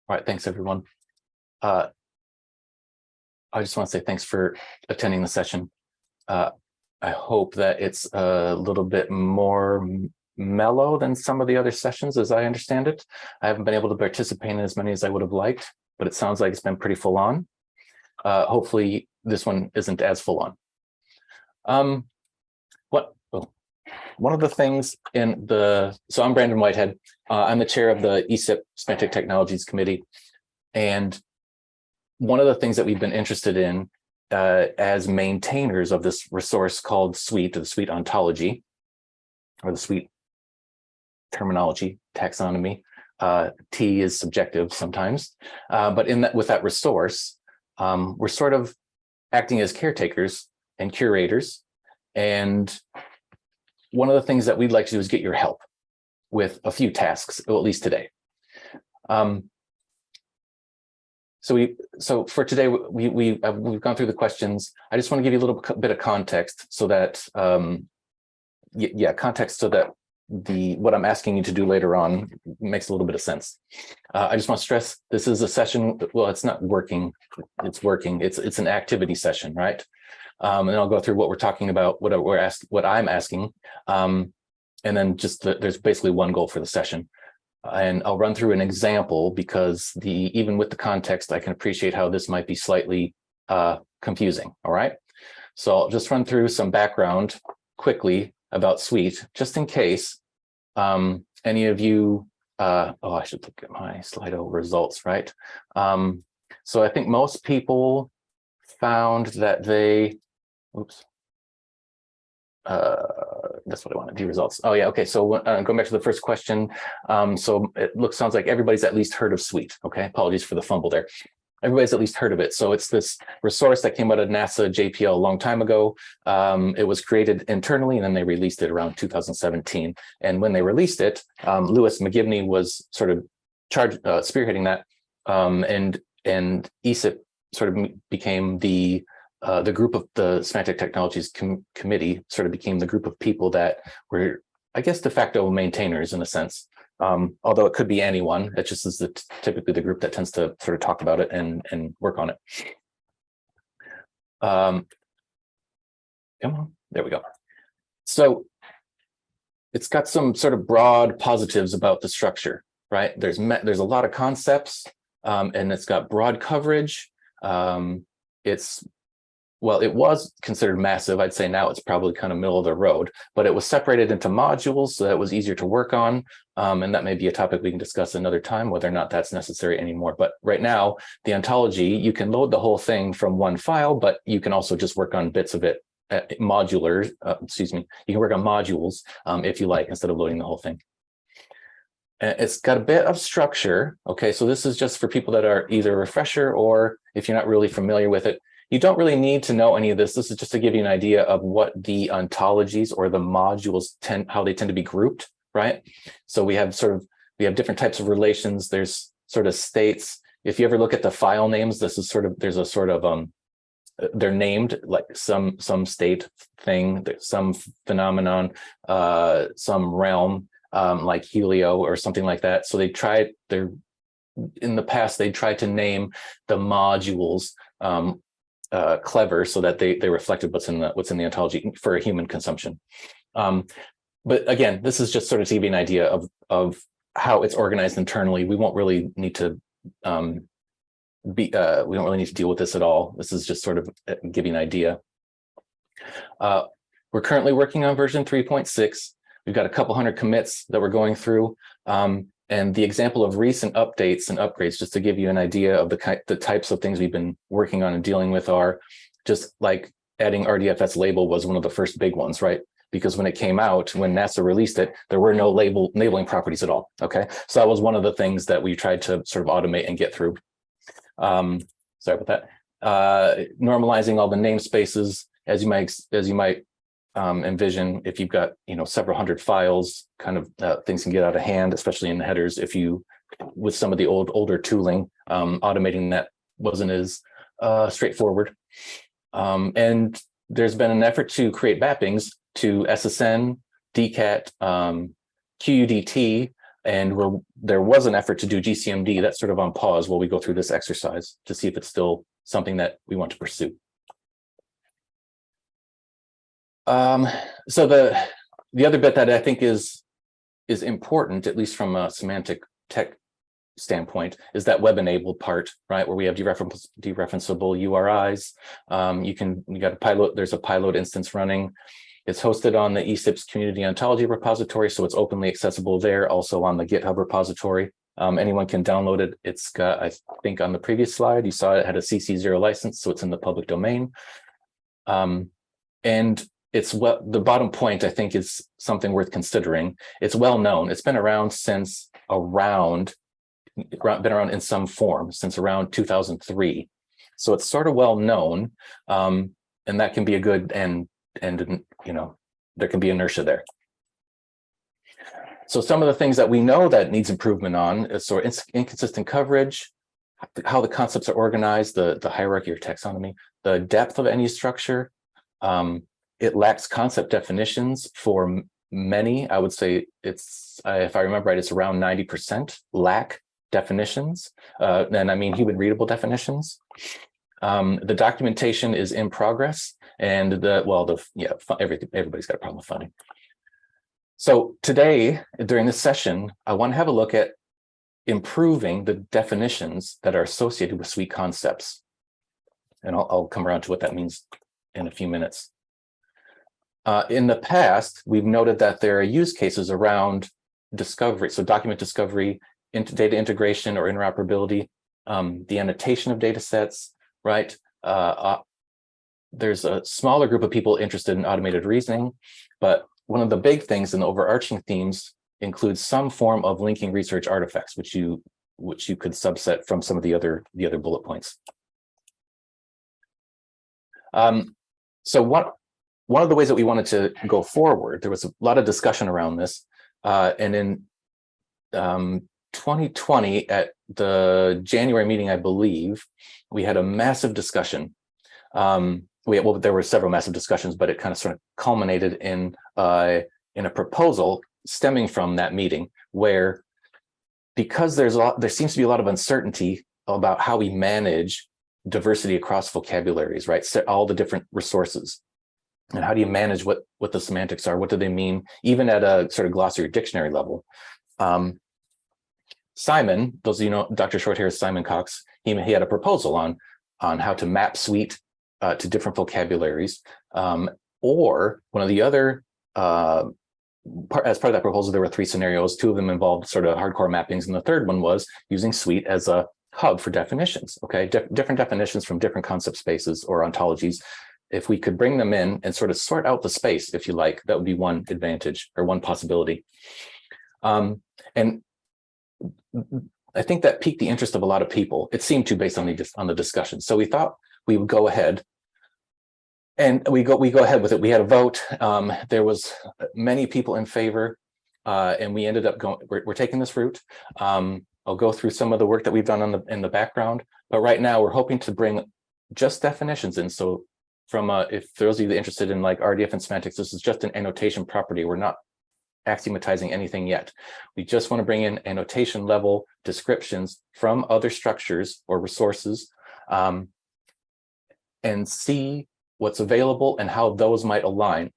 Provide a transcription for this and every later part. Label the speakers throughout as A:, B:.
A: All right, thanks everyone. I just want to say thanks for attending the session. I hope that it's a little bit more mellow than some of the other sessions, as I understand it. I haven't been able to participate in as many as I would have liked, but it sounds like it's been pretty full on. Hopefully this one isn't as full on. One of the things so I'm Brandon Whitehead. I'm the chair of the ESIP Semantic Technologies Committee. And one of the things that we've been interested in as maintainers of this resource called SWEET, or the SWEET ontology, or the SWEET terminology, taxonomy. T is subjective sometimes, but with that resource, we're sort of acting as caretakers and curators. And one of the things that we'd like to do is get your help with a few tasks, well, at least today. So for today, we've gone through the questions. I just want to give you a little bit of context so that, context so that what I'm asking you to do later on makes a little bit of sense. I just want to stress this is a session. Well, it's not working. It's working. It's an activity session, right? And I'll go through what we're talking about, what I'm asking, and then just there's basically one goal for the session. And I'll run through an example because even with the context, I can appreciate how this might be slightly confusing. All right. So I'll just run through some background quickly about SWEET, just in case any of you, I should look at my Slido results, right? So I think most people found that that's what I want to do, results. Oh yeah, okay, so going back to the first question, so it sounds like everybody's at least heard of SWEET, okay? Apologies for the fumble there. Everybody's at least heard of it. So it's this resource that came out of NASA JPL a long time ago. It was created internally, and then they released it around 2017. And when they released it, Lewis McGivney was sort of spearheading that, and ESIP sort of became the group of the Semantic Technologies Committee sort of became the group of people that were, I guess, de facto maintainers in a sense. Although it could be anyone, it just is typically the group that tends to sort of talk about it and work on it. Come on, there we go. So it's got some sort of broad positives about the structure, right? There's a lot of concepts, and it's got broad coverage. It was considered massive. I'd say now it's probably kind of middle of the road, but it was separated into modules so that it was easier to work on. And that may be a topic we can discuss another time, whether or not that's necessary anymore. But right now, the ontology, you can load the whole thing from one file, but you can also just work on bits of it, you can work on modules if you like, instead of loading the whole thing. It's got a bit of structure. Okay, so this is just for people that are either a refresher or if you're not really familiar with it. You don't really need to know any of this. This is just to give you an idea of what the ontologies or the modules how they tend to be grouped, right? So we have different types of relations. There's sort of states. If you ever look at the file names, they're named like some state thing, some phenomenon, some realm, like Helio or something like that. So in the past, they tried to name the modules clever so that they reflected what's in the ontology for human consumption. But again, this is just sort of to give you an idea of how it's organized internally. We won't really need to we don't really need to deal with this at all. This is just sort of give you an idea. We're currently working on version 3.6. We've got a couple hundred commits that we're going through. And the example of recent updates and upgrades, just to give you an idea of the types of things we've been working on and dealing with, are just like adding RDFS label was one of the first big ones, right? Because when it came out, when NASA released it, there were no labeling properties at all, okay? So that was one of the things that we tried to sort of automate and get through. Sorry about that. Normalizing all the namespaces, as you might envision. If you've got several hundred files, kind of things can get out of hand, especially in the headers. With some of the older tooling, automating that wasn't as straightforward. And there's been an effort to create mappings to SSN, DCAT, QUDT, And there was an effort to do GCMD that's sort of on pause while we go through this exercise to see if it's still something that we want to pursue. So the other bit that I think is important, at least from a semantic tech standpoint, is that web-enabled part, right, where we have dereferenceable URIs. You got a pilot. There's a pilot instance running. It's hosted on the ESIPS Community Ontology repository, so it's openly accessible there. Also on the GitHub repository, anyone can download it. It's got, I think, on the previous slide you saw it had a CC0 license, so it's in the public domain. And it's the bottom point, I think, is something worth considering. It's well known. It's been around since been around in some form since around 2003. So it's sort of well known, and that can be a good and there can be inertia there. So some of the things that we know that needs improvement on is sort of inconsistent coverage, how the concepts are organized, the hierarchy or taxonomy, the depth of any structure. It lacks concept definitions for many. I would say it's, if I remember right, it's around 90% lack definitions, and I mean human readable definitions. The documentation is in progress, and everybody's got a problem with funding. So today, during this session, I want to have a look at improving the definitions that are associated with suite concepts, and I'll come around to what that means in a few minutes. In the past, we've noted that there are use cases around discovery, so document discovery, data integration or interoperability, the annotation of data sets, right? There's a smaller group of people interested in automated reasoning, but one of the big things in the overarching themes includes some form of linking research artifacts, which you could subset from some of the other bullet points. So one of the ways that we wanted to go forward, there was a lot of discussion around this, and in 2020 at the January meeting, I believe, we had a massive discussion. There were several massive discussions, but it kind of sort of culminated in a proposal stemming from that meeting, where because there seems to be a lot of uncertainty about how we manage diversity across vocabularies, right? So all the different resources. And how do you manage what the semantics are? What do they mean, even at a sort of glossary dictionary level? Simon, those of you know, Dr. Shorthair is Simon Cox. He had a proposal on how to map suite to different vocabularies. Or one of the other, as part of that proposal, there were 3 scenarios. 2 of them involved sort of hardcore mappings, and the third one was using suite as a hub for definitions. Okay, different definitions from different concept spaces or ontologies. If we could bring them in and sort of sort out the space, if you like, that would be one advantage or one possibility. And I think that piqued the interest of a lot of people. It seemed to, based on the discussion. So we thought we would go ahead, and we go ahead with it. We had a vote. There was many people in favor, and we ended up going. We're taking this route. I'll go through some of the work that we've done in the background, but right now we're hoping to bring just definitions in. So if those of you interested in like RDF and semantics, this is just an annotation property. We're not axiomatizing anything yet. We just want to bring in annotation level descriptions from other structures or resources, and see what's available and how those might align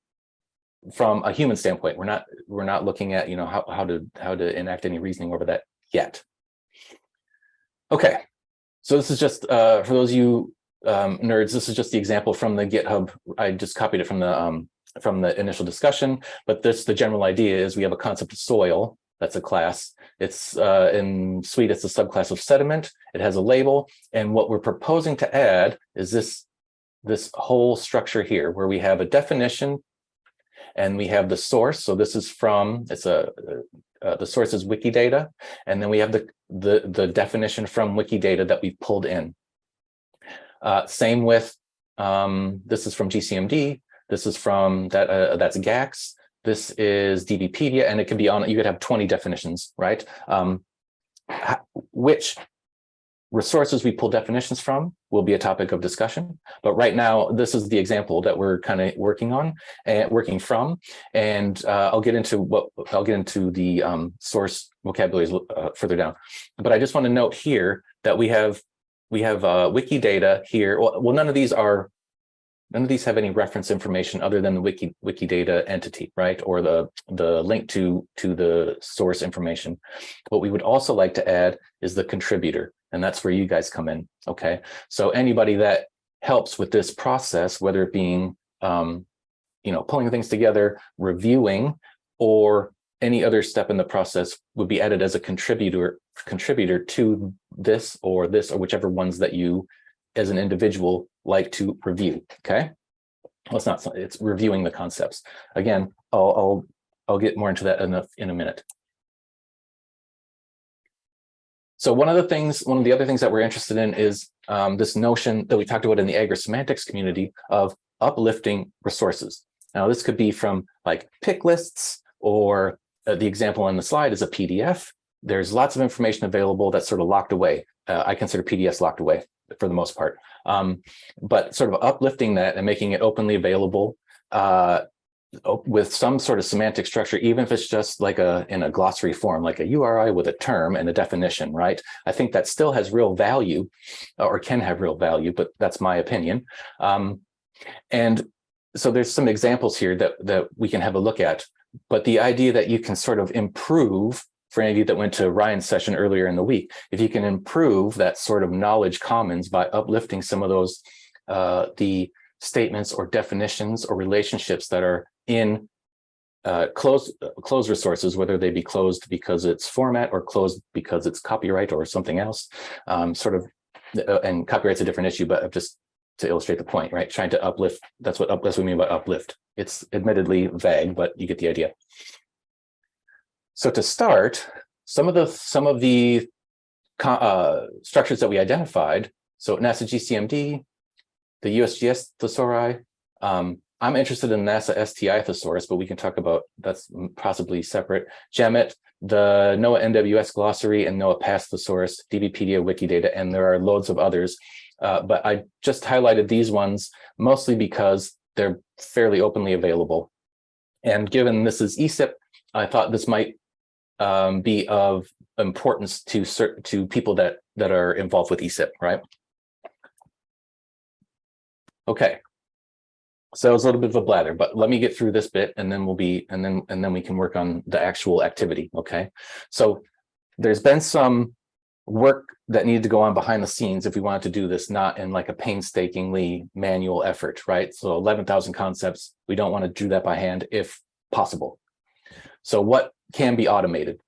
A: from a human standpoint. We're not looking at how to enact any reasoning over that yet. Okay, so this is just for those of you nerds, this is just the example from the GitHub. I just copied it from the initial discussion, but the general idea is we have a concept of soil. That's a class. It's in Suite, it's a subclass of sediment. It has a label, and what we're proposing to add is this whole structure here, where we have a definition and we have the source. So this is the source is Wikidata, and then we have the definition from Wikidata that we pulled in. Same with this is from GCMD. This is from that's GAX. This is DBpedia, and it could be you could have 20 definitions, right? Which resources we pull definitions from will be a topic of discussion. But right now, this is the example that we're kind of working on and working from. And I'll get into the source vocabularies further down. But I just want to note here that we have Wikidata here. Well, none of these have any reference information other than the Wikidata entity, right? Or the link to the source information. What we would also like to add is the contributor, and that's where you guys come in, okay? So anybody that helps with this process, whether it being, pulling things together, reviewing, or any other step in the process would be added as a contributor to this or whichever ones that you as an individual like to review. Okay, well, it's reviewing the concepts. Again, I'll get more into that in a minute. So one of the other things that we're interested in is this notion that we talked about in the agri-semantics community of uplifting resources. Now, this could be from like pick lists, or the example on the slide is a PDF. There's lots of information available that's sort of locked away. I consider PDFs locked away for the most part. But sort of uplifting that and making it openly available with some sort of semantic structure, even if it's just like in a glossary form, like a URI with a term and a definition, right? I think that still has real value, or can have real value, but that's my opinion. And so there's some examples here that we can have a look at, but the idea that you can sort of improve, for any of you that went to Ryan's session earlier in the week, if you can improve that sort of knowledge commons by uplifting some of those, the statements or definitions or relationships that are in closed resources, whether they be closed because it's format or closed because it's copyright or something else, and copyright's a different issue, but just to illustrate the point, right? Trying to uplift, that's what we mean by uplift. It's admittedly vague, but you get the idea. So to start, some of the structures that we identified, so NASA GCMD, the USGS thesauri, I'm interested in NASA STI thesaurus, but we can talk about, that's possibly separate. GEMIT, the NOAA NWS glossary, and NOAA PASS thesaurus, DBpedia, Wikidata, and there are loads of others. But I just highlighted these ones mostly because they're fairly openly available. And given this is ESIP, I thought this might be of importance to people that are involved with ESIP, right? Okay, so it's a little bit of a blather, but let me get through this bit, and then then we can work on the actual activity. Okay, so there's been some work that needed to go on behind the scenes if we wanted to do this, not in like a painstakingly manual effort, right? So 11,000 concepts, we don't want to do that by hand if possible. So what can be automated?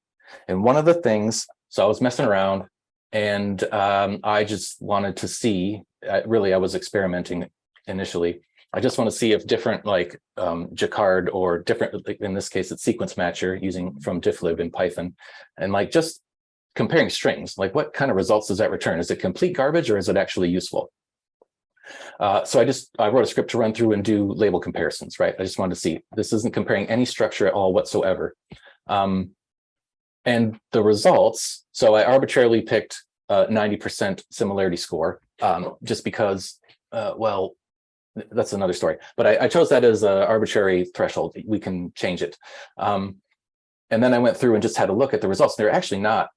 A: And one of the things, so I was messing around, and I just wanted to see, really I was experimenting initially. I just want to see if different, like Jacquard, or different, in this case it's sequence matcher using from difflib in Python, and like just comparing strings, like what kind of results does that return? Is it complete garbage, or is it actually useful? So I wrote a script to run through and do label comparisons, right? I just wanted to see, this isn't comparing any structure at all whatsoever. And the results, so I arbitrarily picked 90% similarity score, just because, well, that's another story. But I chose that as an arbitrary threshold. We can change it. And then I went through and just had a look at the results. They're actually not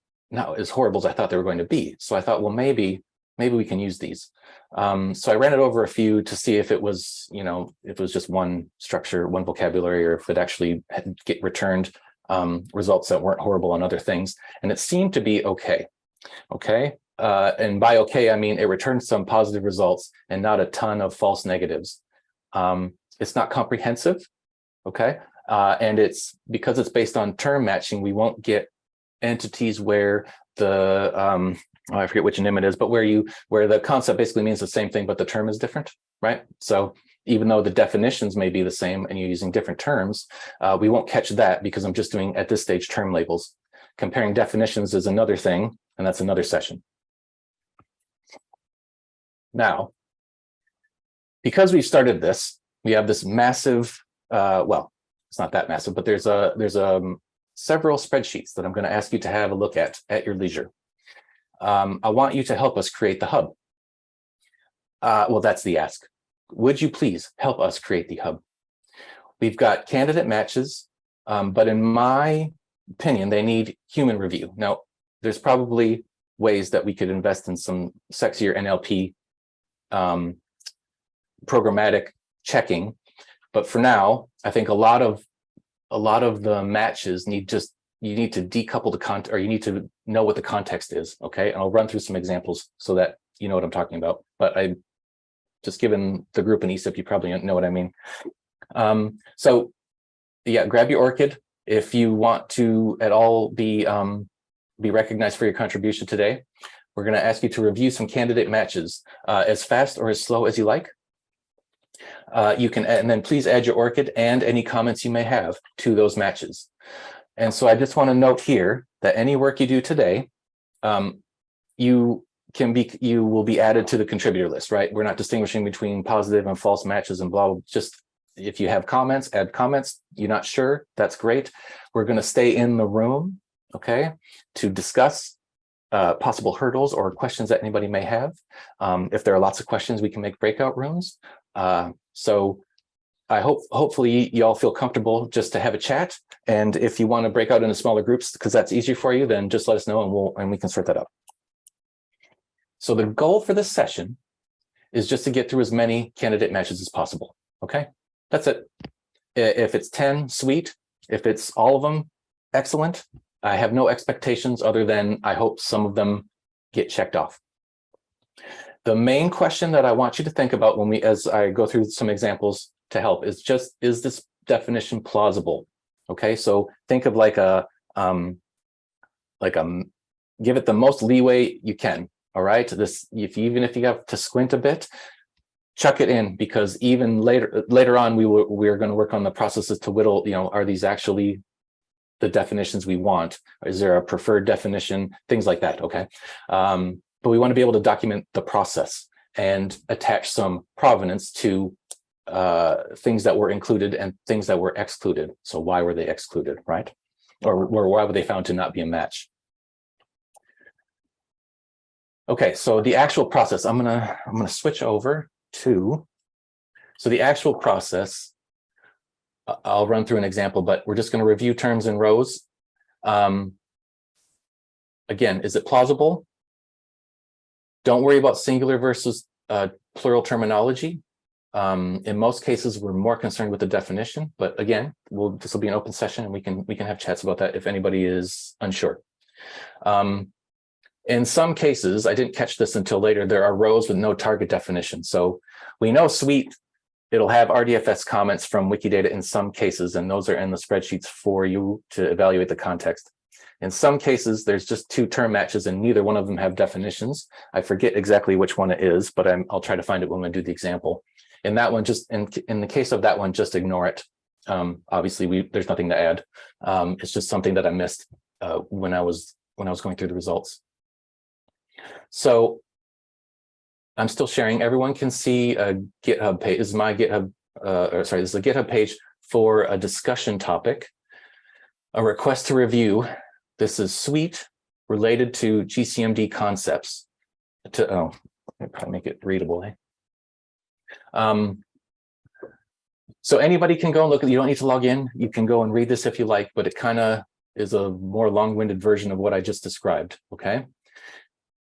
A: as horrible as I thought they were going to be. So I thought, well, maybe we can use these. So I ran it over a few to see if it was, if it was just one structure, one vocabulary, or if it actually get returned results that weren't horrible on other things. And it seemed to be okay. Okay. And by okay, I mean it returned some positive results and not a ton of false negatives. It's not comprehensive. Okay. And it's because it's based on term matching, we won't get entities where the I forget which nym it is, but where the concept basically means the same thing, but the term is different, right? So even though the definitions may be the same and you're using different terms, we won't catch that because I'm just doing, at this stage, term labels. Comparing definitions is another thing, and that's another session. Now, because we've started this, we have this massive, well, it's not that massive, but there's several spreadsheets that I'm going to ask you to have a look at your leisure. I want you to help us create the hub. Well, that's the ask. Would you please help us create the hub? We've got candidate matches, but in my opinion, they need human review. Now, there's probably ways that we could invest in some sexier NLP programmatic checking, but for now, I think a lot of the matches need you need to decouple the content, or you need to know what the context is. Okay, and I'll run through some examples so that you know what I'm talking about. But I just given the group in ESIP, you probably know what I mean. So yeah, grab your ORCID if you want to at all be recognized for your contribution today. We're going to ask you to review some candidate matches as fast or as slow as you like. You can, and then please add your ORCID and any comments you may have to those matches. And so I just want to note here that any work you do today, you will be added to the contributor list, right? We're not distinguishing between positive and false matches and blah, blah. Just if you have comments, add comments. You're not sure, that's great. We're going to stay in the room, okay, to discuss possible hurdles or questions that anybody may have. If there are lots of questions, we can make breakout rooms. So I hopefully you all feel comfortable just to have a chat. And if you want to break out into smaller groups, because that's easier for you, then just let us know and we can sort that out. So the goal for this session is just to get through as many candidate matches as possible. Okay, that's it. If it's 10, sweet. If it's all of them, excellent. I have no expectations other than I hope some of them get checked off. The main question that I want you to think about as I go through some examples to help is just, is this definition plausible? Okay, so think of like give it the most leeway you can. All right, even if you have to squint a bit, chuck it in, because even later on we're going to work on the processes to whittle. Are these actually the definitions we want? Is there a preferred definition? Things like that. Okay, but we want to be able to document the process and attach some provenance to things that were included and things that were excluded. So why were they excluded, right? Or why were they found to not be a match? Okay, so the actual process, I'm gonna switch over to, so the actual process, I'll run through an example, but we're just gonna review terms and rows. Again, is it plausible? Don't worry about singular versus plural terminology. In most cases, we're more concerned with the definition, but again, this will be an open session and we can have chats about that if anybody is unsure. In some cases, I didn't catch this until later, there are rows with no target definition. So we know Suite, it'll have RDFS comments from Wikidata in some cases, and those are in the spreadsheets for you to evaluate the context. In some cases, there's just two term matches and neither one of them have definitions. I forget exactly which one it is, but I'll try to find it when we do the example. In that one, just in the case of that one, just ignore it. Obviously, there's nothing to add. It's just something that I missed when I was going through the results. So I'm still sharing. Everyone can see a GitHub page. This is my GitHub, this is a GitHub page for a discussion topic, a request to review. This is Suite related to GCMD concepts. I'll probably make it readable. So anybody can go and look at, you don't need to log in. You can go and read this if you like, but it kind of is a more long-winded version of what I just described, okay?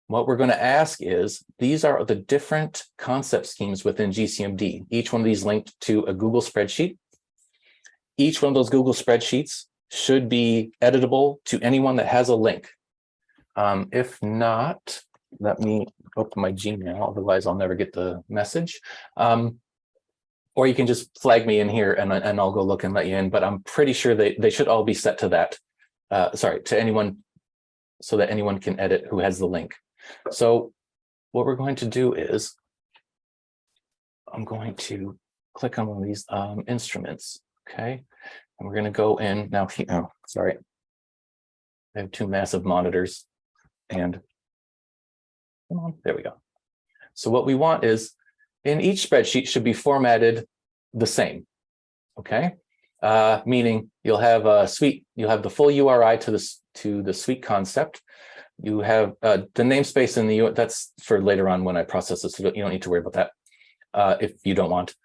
A: What we're going to ask is, these are the different concept schemes within GCMD. Each one of these linked to a Google spreadsheet. Each one of those Google spreadsheets should be editable to anyone that has a link. If not, let me open my Gmail, otherwise I'll never get the message. Or you can just flag me in here and I'll go look and let you in, but I'm pretty sure they should all be set to that, to anyone, so that anyone can edit who has the link. So what we're going to do is, I'm going to click on one of these instruments, okay? And we're going to go in now. Oh, sorry. I have two massive monitors and come on, there we go. So what we want is, in each spreadsheet should be formatted the same, okay? Meaning you'll have a Suite, you'll have the full URI to the Suite concept. you have the namespace in the that's for later on when I process this. So you don't need to worry about that if you don't want.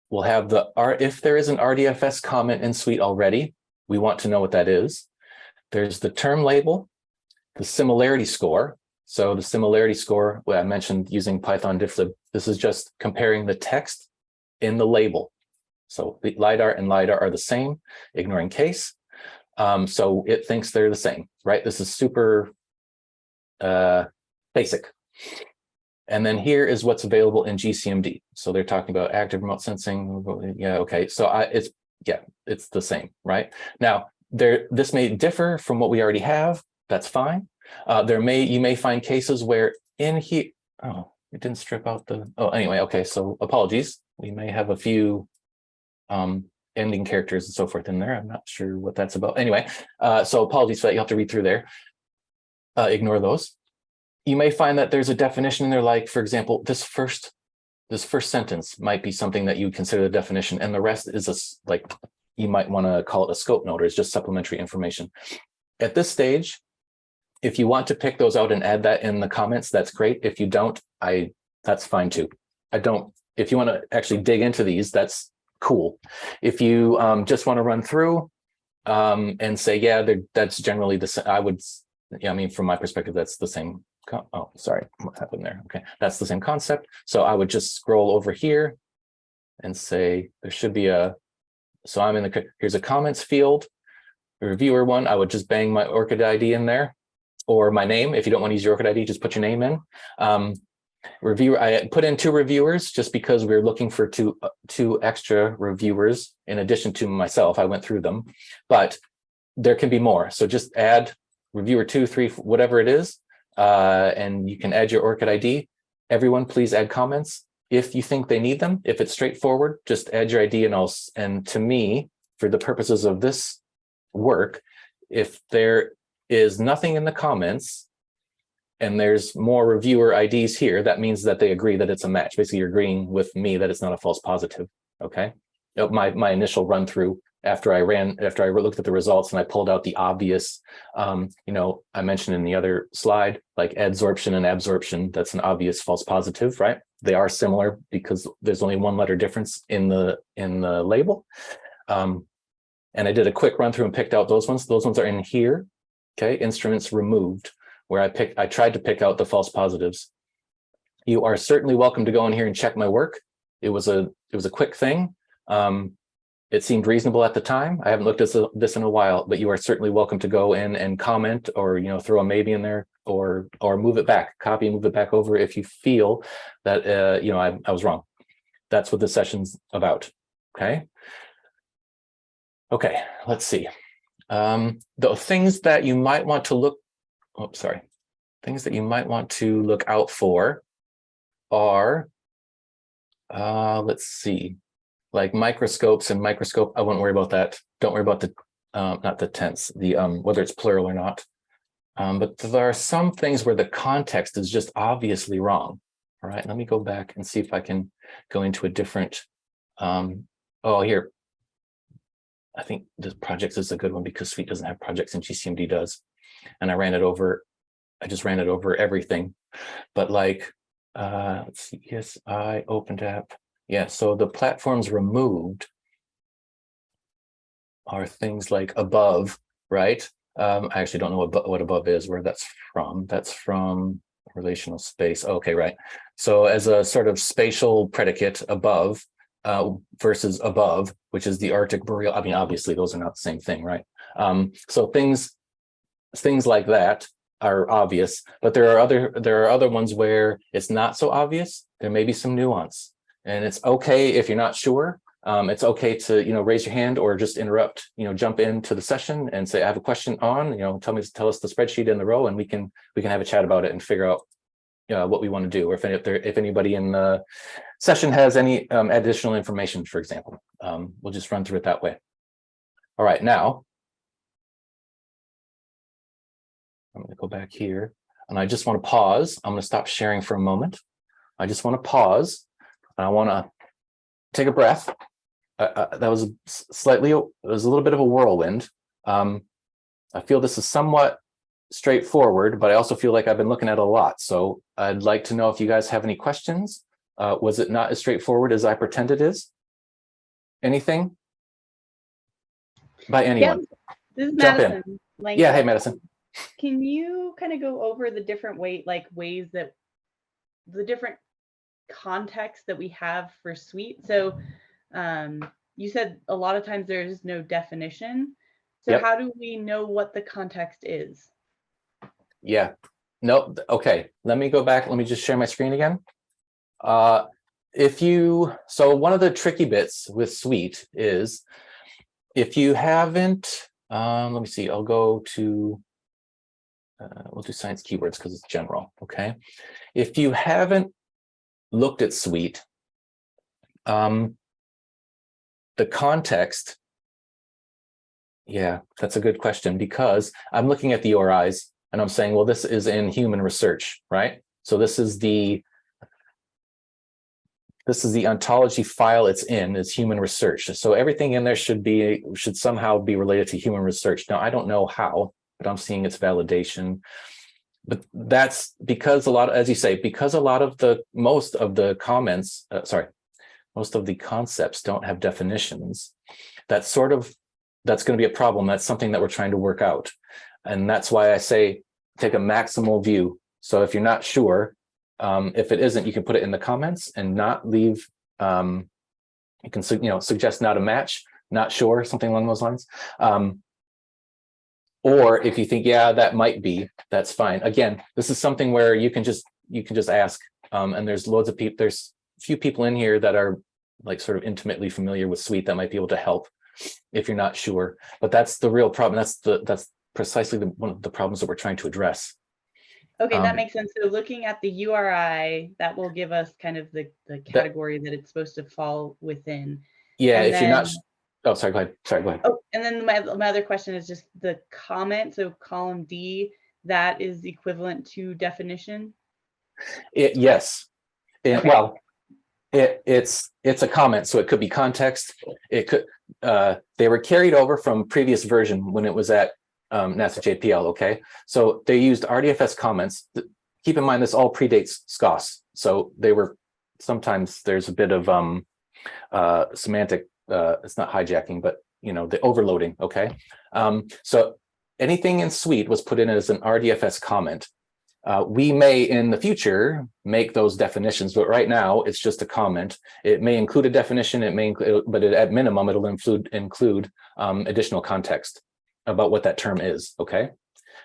A: We'll have if there is an RDFS comment in Suite already, we want to know what that is. There's the term label, the similarity score. So the similarity score, what I mentioned using Python difflib, this is just comparing the text in the label. So the LiDAR and LiDAR are the same, ignoring case. So it thinks they're the same, right? This is super basic. And then here is what's available in GCMD. So they're talking about active remote sensing. Yeah, okay. So it's the same, right? Now, this may differ from what we already have. That's fine. You may find cases where in here, oh, it didn't strip out anyway, okay. So apologies. We may have a few ending characters and so forth in there. I'm not sure what that's about. Anyway, so apologies for that. You'll have to read through there. Ignore those. You may find that there's a definition in there, like, for example, this first sentence might be something that you would consider the definition, and the rest is like, you might want to call it a scope note, or it's just supplementary information. At this stage, if you want to pick those out and add that in the comments, that's great. If you don't, that's fine too. If you want to actually dig into these, that's cool. If you just want to run through and say, yeah, that's generally the same, I mean, from my perspective, that's the same. Oh, sorry, what happened there? Okay, that's the same concept. So I would just scroll over here and say there should be so here's a comments field, the reviewer one. I would just bang my ORCID ID in there, or my name. If you don't want to use your ORCID ID, just put your name in. Reviewer, I put in 2 reviewers just because we're looking for two extra reviewers in addition to myself. I went through them, but there can be more. So just add reviewer 2, 3, whatever it is. And you can add your ORCID ID. Everyone, please add comments if you think they need them. If it's straightforward, just add your ID and to me, for the purposes of this work, if there is nothing in the comments and there's more reviewer IDs here, that means that they agree that it's a match. Basically, you're agreeing with me that it's not a false positive. Okay. My initial run through after I looked at the results and I pulled out the obvious, I mentioned in the other slide, like adsorption and absorption, that's an obvious false positive, right? They are similar because there's only 1 letter difference in the label. And I did a quick run through and picked out those ones. Those ones are in here. Okay, instruments removed, where I tried to pick out the false positives. You are certainly welcome to go in here and check my work. It was a quick thing. It seemed reasonable at the time. I haven't looked at this in a while, but you are certainly welcome to go in and comment, or throw a maybe in there, or move it back, copy and move it back over if you feel that I was wrong. That's what the session's about. Okay. Okay. Let's see. The things that you might want to look. Oh, sorry. Things that you might want to look out for are. Let's see. Like microscopes and microscope, I wouldn't worry about that. Don't worry about the not the tense, the whether it's plural or not. But there are some things where the context is just obviously wrong. All right, let me go back and see if I can go into a different. Here. I think this projects is a good one because Suite doesn't have projects and GCMD does. And I just ran it over everything. But like, let's see, yes, I opened app. Yeah, so the platforms removed are things like above, right? I actually don't know what above is, where that's from. That's from relational space. Okay, right. So as a sort of spatial predicate, above versus above, which is the Arctic Boreal. I mean, obviously those are not the same thing, right? So things like that are obvious, but there are other ones where it's not so obvious. There may be some nuance. And it's okay if you're not sure. It's okay to raise your hand or just interrupt. Jump into the session and say, "I have a question on." Tell us the spreadsheet in the row, and we can have a chat about it and figure out what we want to do. Or if anybody in the session has any additional information, for example, we'll just run through it that way. All right, now I'm going to go back here, and I just want to pause. I'm going to stop sharing for a moment. I just want to pause. I want to take a breath. That was it was a little bit of a whirlwind. I feel this is somewhat straightforward, but I also feel like I've been looking at a lot. So I'd like to know if you guys have any questions. Was it not as straightforward as I pretend it is? Anything? By anyone?
B: Yeah, this is
A: Jump
B: Madison.
A: in.
B: Langley.
A: Yeah, hey, Madison.
B: Can you kind of go over the different ways that the different contexts that we have for suite? So you said a lot of times there is no definition. So
A: Yep.
B: how do we know what the context is?
A: Yeah. No. Okay. Let me go back. Let me just share my screen again. So one of the tricky bits with suite is if you haven't, let me see, I'll go to, we'll do science keywords because it's general. Okay. If you haven't looked at suite, the context, yeah, that's a good question, because I'm looking at the URIs and I'm saying, well, this is in human research, right? So this is the ontology file it's in, is human research. So everything in there should somehow be related to human research. Now, I don't know how, but I'm seeing its validation. But that's because as you say, because most of the concepts don't have definitions. That's going to be a problem. That's something that we're trying to work out. And that's why I say, take a maximal view. So if you're not sure, if it isn't, you can put it in the comments and not leave. You can suggest not a match, not sure, something along those lines. Or if you think, yeah, that might be, that's fine. Again, this is something where you can just ask. And there's loads of people. There's a few people in here that are like sort of intimately familiar with suite that might be able to help if you're not sure. But that's the real problem. That's precisely one of the problems that we're trying to address.
B: Okay, that makes sense. So looking at the URI, that will give us kind of the category that it's supposed to fall within.
A: Yeah, and if you're not, oh, sorry, go ahead.
B: Oh, and then my other question is just the comment. So column D, that is equivalent to definition?
A: Yes.
B: Okay.
A: Well, it's a comment, so it could be context. It could, they were carried over from previous version when it was at NASA JPL, okay? So they used RDFS comments. Keep in mind, this all predates SCOS. So sometimes there's a bit of semantic, it's not hijacking, but the overloading, okay? So anything in suite was put in as an RDFS comment. We may in the future make those definitions, but right now it's just a comment. It may include a definition, but at minimum it'll include additional context about what that term is, okay?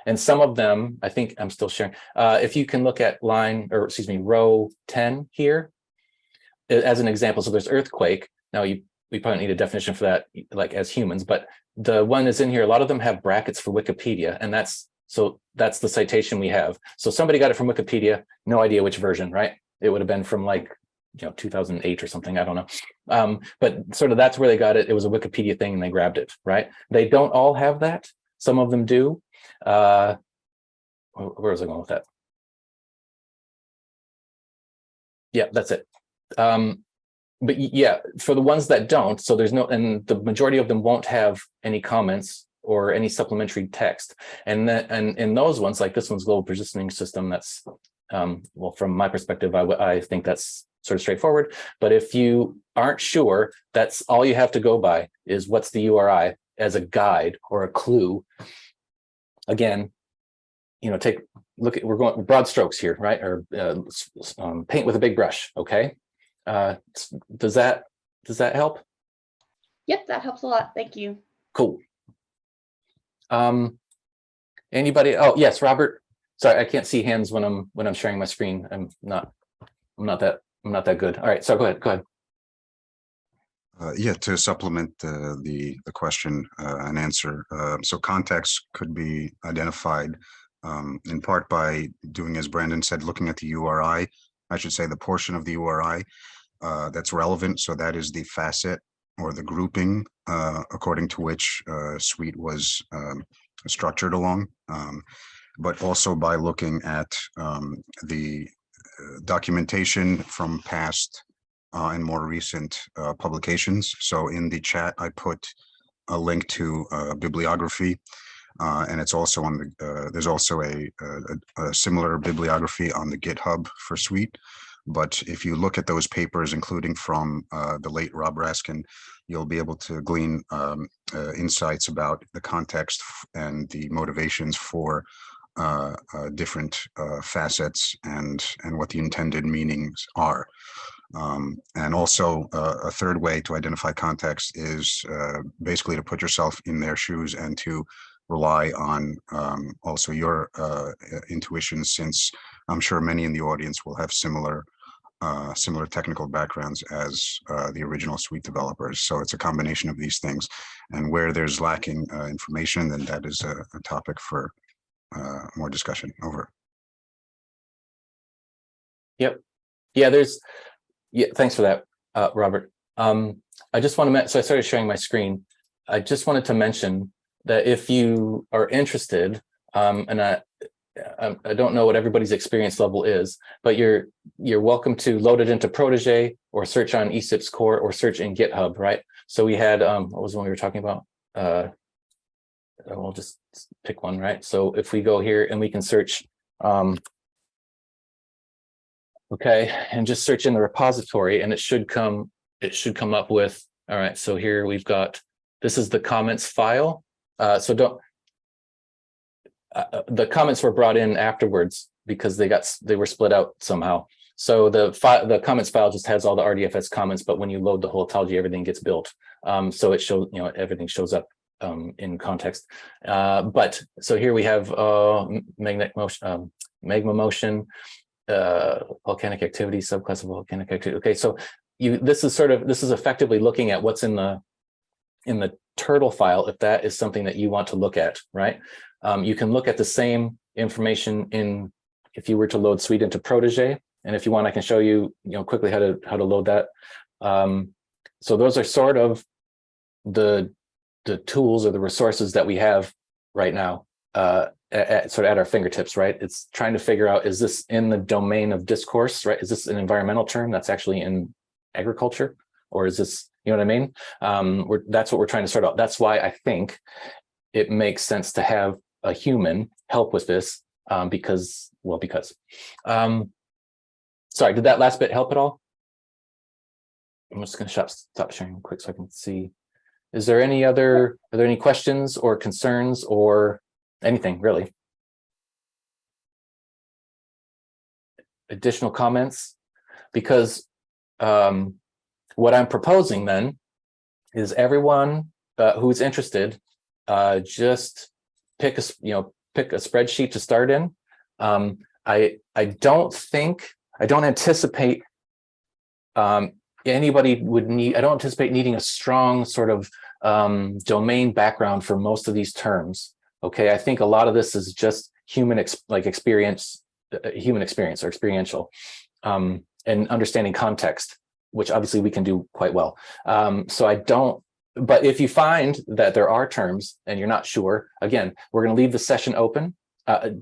A: And some of them, I think I'm still sharing. If you can look at row 10 here as an example. So there's earthquake. Now we probably need a definition for that, like as humans, but the one that's in here, a lot of them have brackets for Wikipedia, and that's the citation we have. So somebody got it from Wikipedia, no idea which version, right? It would have been from 2008 or something, I don't know. But sort of that's where they got it. It was a Wikipedia thing and they grabbed it, right? They don't all have that. Some of them do. Where was I going with that? Yeah, that's it. But yeah, for the ones that don't, so and the majority of them won't have any comments or any supplementary text. And in those ones, like this one's global positioning system, that's, well, from my perspective, I think that's sort of straightforward. But if you aren't sure, that's all you have to go by is what's the URI as a guide or a clue. Again, we're going broad strokes here, right? Or paint with a big brush, okay? Does that help?
B: Yep, that helps a lot. Thank you.
A: Cool. Anybody? Oh, yes, Robert. Sorry, I can't see hands when I'm sharing my screen. I'm not that good. All right, so go ahead.
C: Yeah, to supplement the question and answer. So context could be identified in part by doing, as Brandon said, looking at the URI. I should say the portion of the URI that's relevant. So that is the facet or the grouping according to which suite was structured along, but also by looking at the documentation from past and more recent publications. So in the chat, I put a link to bibliography And it's also on the, there's also a similar bibliography on the GitHub for Suite. But if you look at those papers, including from the late Rob Raskin, you'll be able to glean insights about the context and the motivations for different facets and what the intended meanings are. And also a third way to identify context is basically to put yourself in their shoes and to rely on also your intuition, since I'm sure many in the audience will have similar technical backgrounds as the original Suite developers. So it's a combination of these things, and where there's lacking information, then that is a topic for more discussion. Over.
A: Yep. Yeah, thanks for that, Robert. I just want to so I started sharing my screen. I just wanted to mention that if you are interested, and I don't know what everybody's experience level is, but you're welcome to load it into Protege or search on eCIP's core or search in GitHub, right? So we had, what was the one we were talking about? We'll just pick one, right? So if we go here and we can search, okay, and just search in the repository, and it should come up with, all right, so here we've got, this is the comments file. So the comments were brought in afterwards because they were split out somehow. So the comments file just has all the RDFS comments, but when you load the holotology, everything gets built. So it shows, everything shows up in context. But so here we have magnetic motion, magma motion, volcanic activity, subclass of volcanic activity. Okay, so this is effectively looking at what's in the turtle file, if that is something that you want to look at, right? You can look at the same information if you were to load Suite into Protege, and if you want, I can show you, quickly how to load that. So those are sort of the tools or the resources that we have right now, at our fingertips, right? It's trying to figure out, is this in the domain of discourse, right? Is this an environmental term that's actually in agriculture, or is this, you know what I mean? That's what we're trying to sort out. That's why I think it makes sense to have a human help with this, because. Sorry, did that last bit help at all? I'm just going to stop sharing quick so I can see. Are there any questions or concerns or anything really? Additional comments? Because what I'm proposing then is everyone who's interested, just pick a spreadsheet to start in. I don't anticipate anybody would need. I don't anticipate needing a strong sort of domain background for most of these terms. Okay, I think a lot of this is just human experience or experiential, and understanding context, which obviously we can do quite well. So I don't. But if you find that there are terms and you're not sure, again, we're going to leave the session open.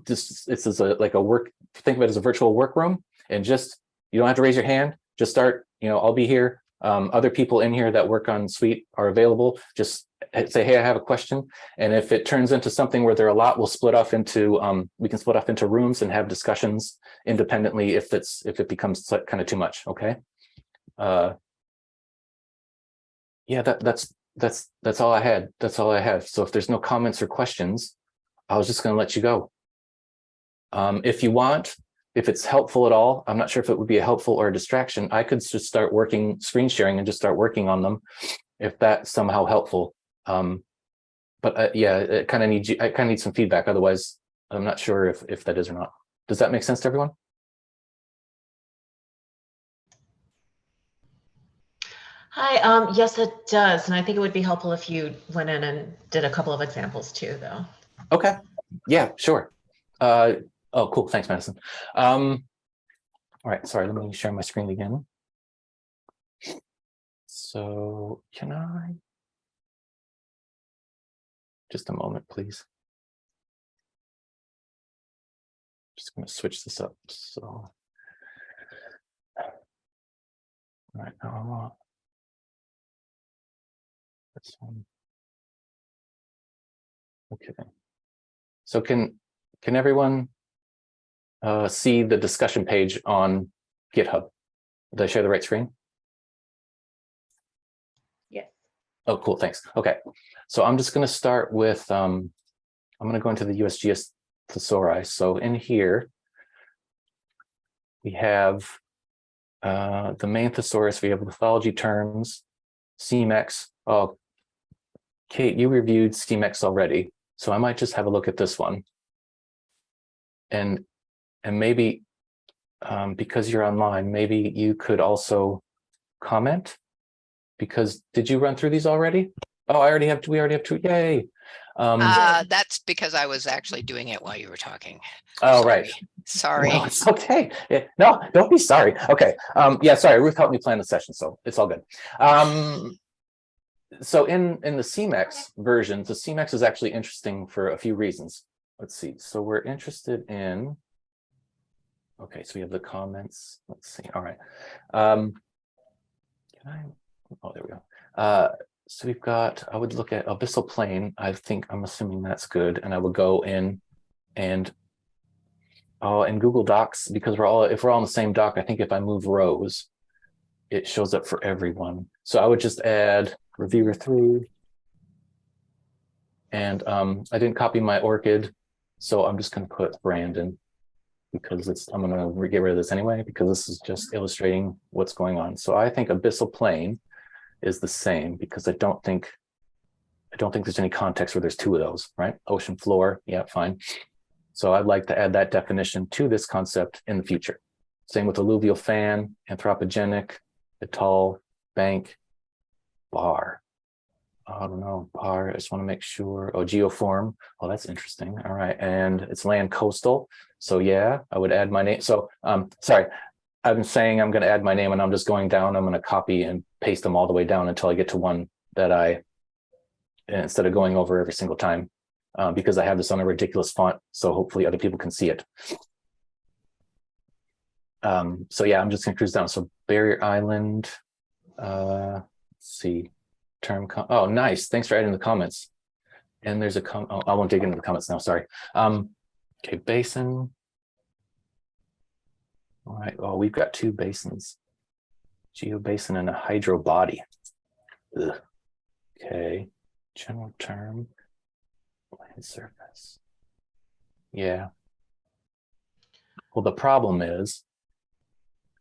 A: This is like a work. Think of it as a virtual workroom, and just, you don't have to raise your hand. Just start. I'll be here. Other people in here that work on Suite are available. Just say, hey, I have a question. And if it turns into something where there are a lot, we'll split off into we can split off into rooms and have discussions independently if it becomes kind of too much. Okay. Yeah, that's all I had. That's all I have. So if there's no comments or questions, I was just going to let you go. If you want, if it's helpful at all, I'm not sure if it would be a helpful or a distraction. I could just start screen sharing and just start working on them, if that's somehow helpful. But yeah, I kind of need some feedback. Otherwise, I'm not sure if that is or not. Does that make sense to everyone?
D: Hi, yes, it does. And I think it would be helpful if you went in and did a couple of examples too, though.
A: Okay. Yeah, sure. Oh, cool. Thanks, Madison. All right. Sorry, let me share my screen again. So can I? Just a moment, please. Just going to switch this up. So, all right, now I want this one. Okay. So can everyone see the discussion page on GitHub? Did I share the right screen?
B: Yes.
A: Oh, cool, thanks. Okay, so I'm just going to start with, I'm going to go into the USGS thesauri. So in here, we have the main thesaurus, we have lithology terms, CMEX. Oh, Kate, you reviewed CMEX already, so I might just have a look at this one. And maybe, because you're online, maybe you could also comment, because did you run through these already? Oh, we already have two, yay.
E: That's because I was actually doing it while you were talking.
A: Oh,
E: Sorry.
A: right.
E: Sorry.
A: No, it's okay. No, don't be sorry. Okay. Yeah, sorry. Ruth helped me plan the session, so it's all good. So in the CMEX versions, the CMEX is actually interesting for a few reasons. Let's see. So we're interested in. Okay, so we have the comments. Let's see. All right. Can I? Oh, there we go. So we've got. I would look at abyssal plane. I'm assuming that's good, and I would go in and. Oh, in Google Docs, because if we're all in the same doc, I think if I move rows, it shows up for everyone. So I would just add reviewer 3. And I didn't copy my ORCID, so I'm just going to put Brandon, because I'm going to get rid of this anyway, because this is just illustrating what's going on. So I think abyssal plane is the same, because I don't think there's any context where there's 2 of those, right? Ocean floor, yeah, fine. So I'd like to add that definition to this concept in the future. Same with alluvial fan, anthropogenic, atoll, bank, bar. I don't know, bar, I just want to make sure. Oh, geoform. Oh, that's interesting. All right. And it's land coastal. So yeah, I would add my name. So sorry, I've been saying I'm going to add my name, and I'm just going down. I'm going to copy and paste them all the way down until I get to one that instead of going over every single time. Because I have this on a ridiculous font, so hopefully other people can see it. So yeah, I'm just gonna cruise down. So Barrier Island, let's see, oh, nice, thanks for adding the comments. And there's oh, I won't dig into the comments now, sorry. Okay, basin. All right, oh, we've got 2 basins, geobasin and a hydro body. Ugh. Okay, general term. Land surface. Yeah. Well, the problem is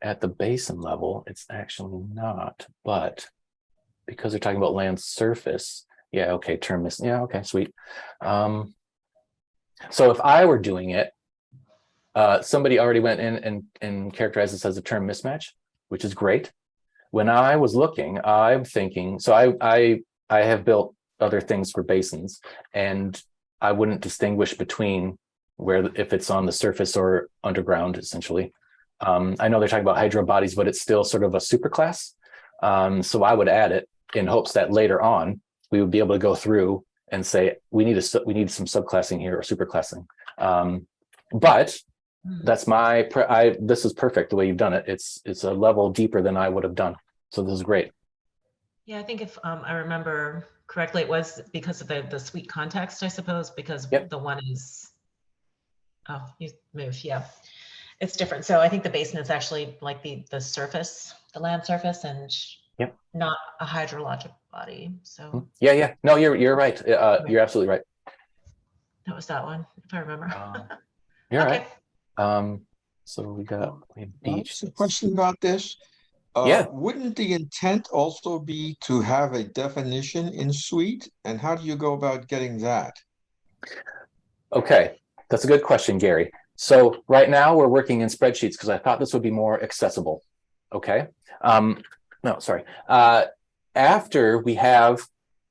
A: at the basin level, it's actually not, but because they're talking about land surface, yeah, okay, term missing. Yeah, okay, sweet. So if I were doing it, somebody already went in and characterized this as a term mismatch, which is great. When I was looking, I'm thinking, so I have built other things for basins, and I wouldn't distinguish between if it's on the surface or underground, essentially. I know they're talking about hydro bodies, but it's still sort of a superclass. So I would add it in hopes that later on we would be able to go through and say we need some subclassing here or superclassing. But that's this is perfect the way you've done it. It's a level deeper than I would have done. So this is great.
D: Yeah, I think if I remember correctly, it was because of the suite context, I suppose, because
A: Yep.
D: the one is, oh, you moved, yeah. It's different. So I think the basin is actually like the surface, the land surface, and
A: Yep.
D: not a hydrologic body. So
A: yeah. No, you're right. You're absolutely right.
D: that was that one, if I remember.
A: You're
D: Okay.
A: right. So we have beach.
F: A question about this.
A: Yeah.
F: Wouldn't the intent also be to have a definition in suite? And how do you go about getting that?
A: Okay, that's a good question, Gary. So right now we're working in spreadsheets because I thought this would be more accessible. Okay. No, sorry. After we have,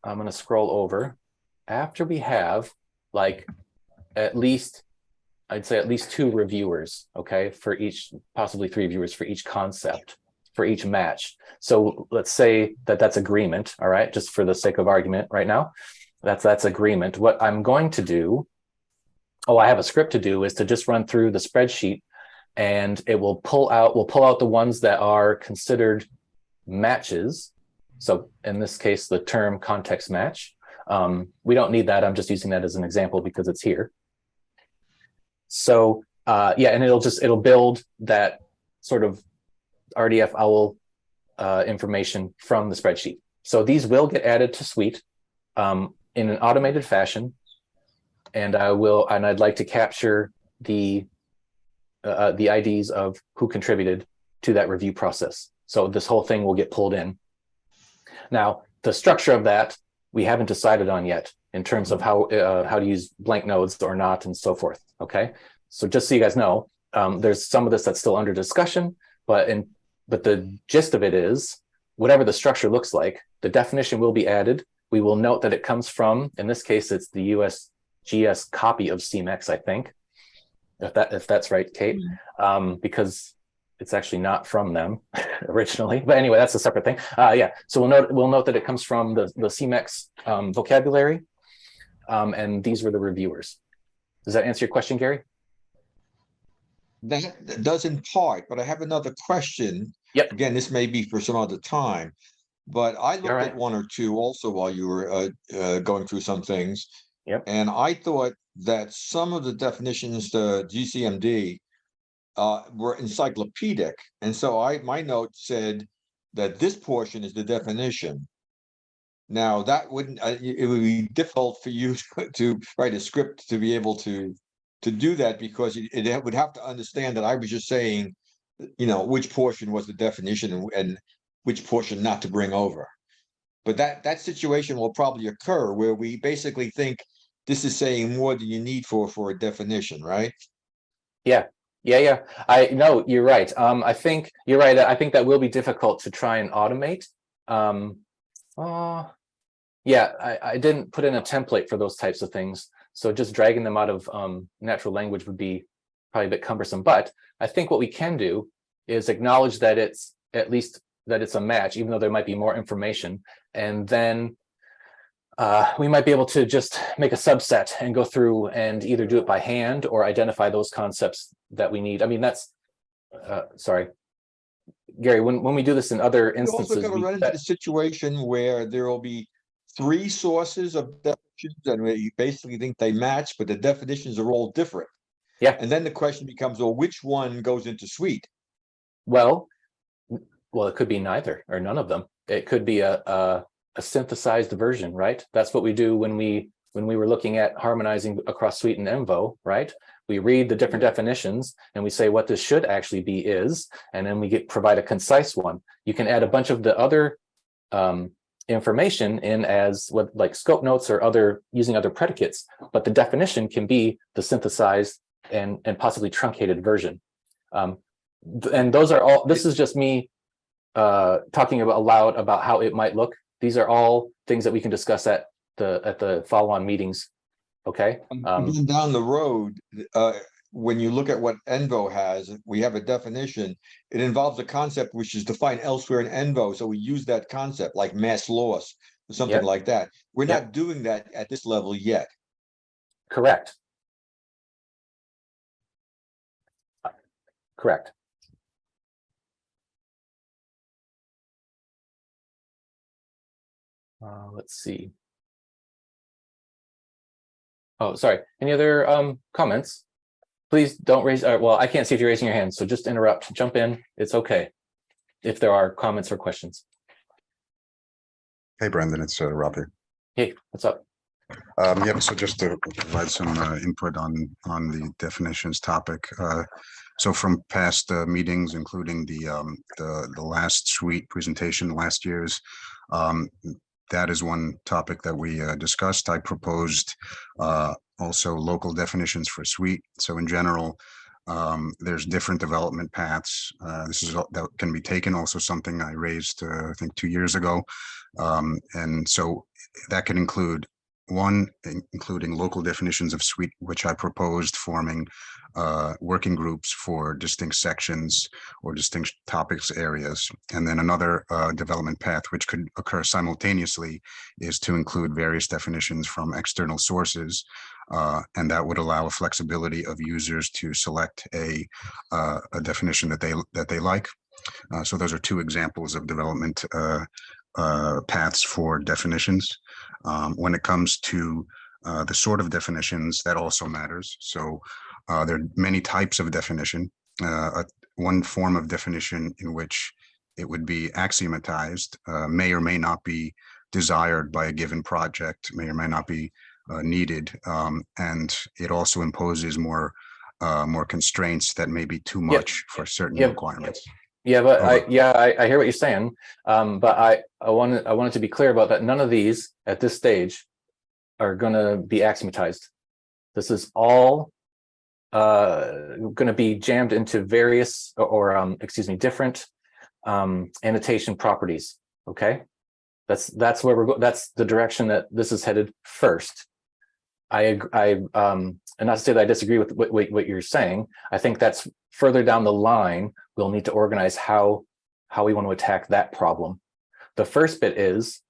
A: I'm going to scroll over. After we have like I'd say at least 2 reviewers, okay, for each, possibly 3 reviewers for each concept, for each match. So let's say that's agreement, all right, just for the sake of argument right now, that's agreement. What I'm going to do, I have a script to do, is to just run through the spreadsheet, and it will pull out the ones that are considered matches. So in this case, the term context match. We don't need that. I'm just using that as an example because it's here. So yeah, and it'll build that sort of RDF OWL information from the spreadsheet. So these will get added to Suite in an automated fashion, and I'd like to capture the IDs of who contributed to that review process. So this whole thing will get pulled in. Now, the structure of that we haven't decided on yet in terms of how to use blank nodes or not and so forth. Okay, so just so you guys know, there's some of this that's still under discussion, but the gist of it is whatever the structure looks like, the definition will be added. We will note that it comes from, in this case, it's the USGS copy of CMEX, I think, if that's right, Kate, because it's actually not from them originally. But anyway, that's a separate thing. Yeah, so we'll note that it comes from the CMEX vocabulary, and these were the reviewers. Does that answer your question, Gary?
F: That does in part, but I have another question.
A: Yep.
F: Again, this may be for some other time, but I looked
A: right.
F: at one or two also while you were going through some things.
A: Yep.
F: And I thought that some of the definitions, the GCMD, were encyclopedic. And so my note said that this portion is the definition. Now that wouldn't, it would be difficult for you to write a script to be able to do that, because it would have to understand that I was just saying, which portion was the definition and which portion not to bring over. But that situation will probably occur where we basically think this is saying more than you need for a definition, right?
A: Yeah. I know you're right. I think you're right. I think that will be difficult to try and automate. Yeah, I didn't put in a template for those types of things. So just dragging them out of natural language would be probably a bit cumbersome. But I think what we can do is acknowledge that it's at least that it's a match, even though there might be more information. And then we might be able to just make a subset and go through and either do it by hand or identify those concepts that we need. I mean, that's, sorry, Gary, when we do this in other
F: You're
A: instances,
F: also going to run into the situation where there will be 3 sources of definitions and you basically think they match, but the definitions are all different.
A: Yeah.
F: And then the question becomes, well, which one goes into Suite?
A: Well, it could be neither or none of them. It could be a synthesized version, right? That's what we do when we were looking at harmonizing across Suite and Envo, right? We read the different definitions and we say what this should actually be is, and then we provide a concise one. You can add a bunch of the other information in as like scope notes or using other predicates, but the definition can be the synthesized and possibly truncated version. And those are all, this is just me talking aloud about how it might look. These are all things that we can discuss at the follow-on meetings. Okay.
F: Again, down the road, when you look at what Envo has, we have a definition. It involves a concept which is defined elsewhere in Envo. So we use that concept like mass loss or something like that. We're not doing that at this level yet.
A: Correct. Let's see. Oh, sorry. Any other comments? Please don't raise. Well, I can't see if you're raising your hand, so just interrupt, jump in. It's okay if there are comments or questions.
C: Hey, Brendan, it's Rob here.
A: Hey, what's up?
C: Yeah, so just to provide some input on the definitions topic. So from past meetings, including the last Suite presentation, last year's, that is one topic that we discussed. I proposed also local definitions for Suite. So in general, there's different development paths. That can be taken. Also something I raised, I think 2 years ago. And so that can include including local definitions of Suite, which I proposed forming working groups for distinct sections or distinct topics areas. And then another development path, which could occur simultaneously, is to include various definitions from external sources. And that would allow a flexibility of users to select a definition that they like. So those are 2 examples of development paths for definitions. When it comes to the sort of definitions, that also matters. So There are many types of definition. One form of definition in which it would be axiomatized may or may not be desired by a given project, may or may not be needed, and it also imposes more constraints that may be too much for certain requirements.
A: Yeah, but
C: Over.
A: I hear what you're saying. But I wanted to be clear about that. None of these at this stage are going to be axiomatized. This is all going to be jammed into various or different annotation properties. Okay, that's where we're going. That's the direction that this is headed first. And not to say that I disagree with what you're saying. I think that's further down the line. We'll need to organize how we want to attack that problem. The first bit is,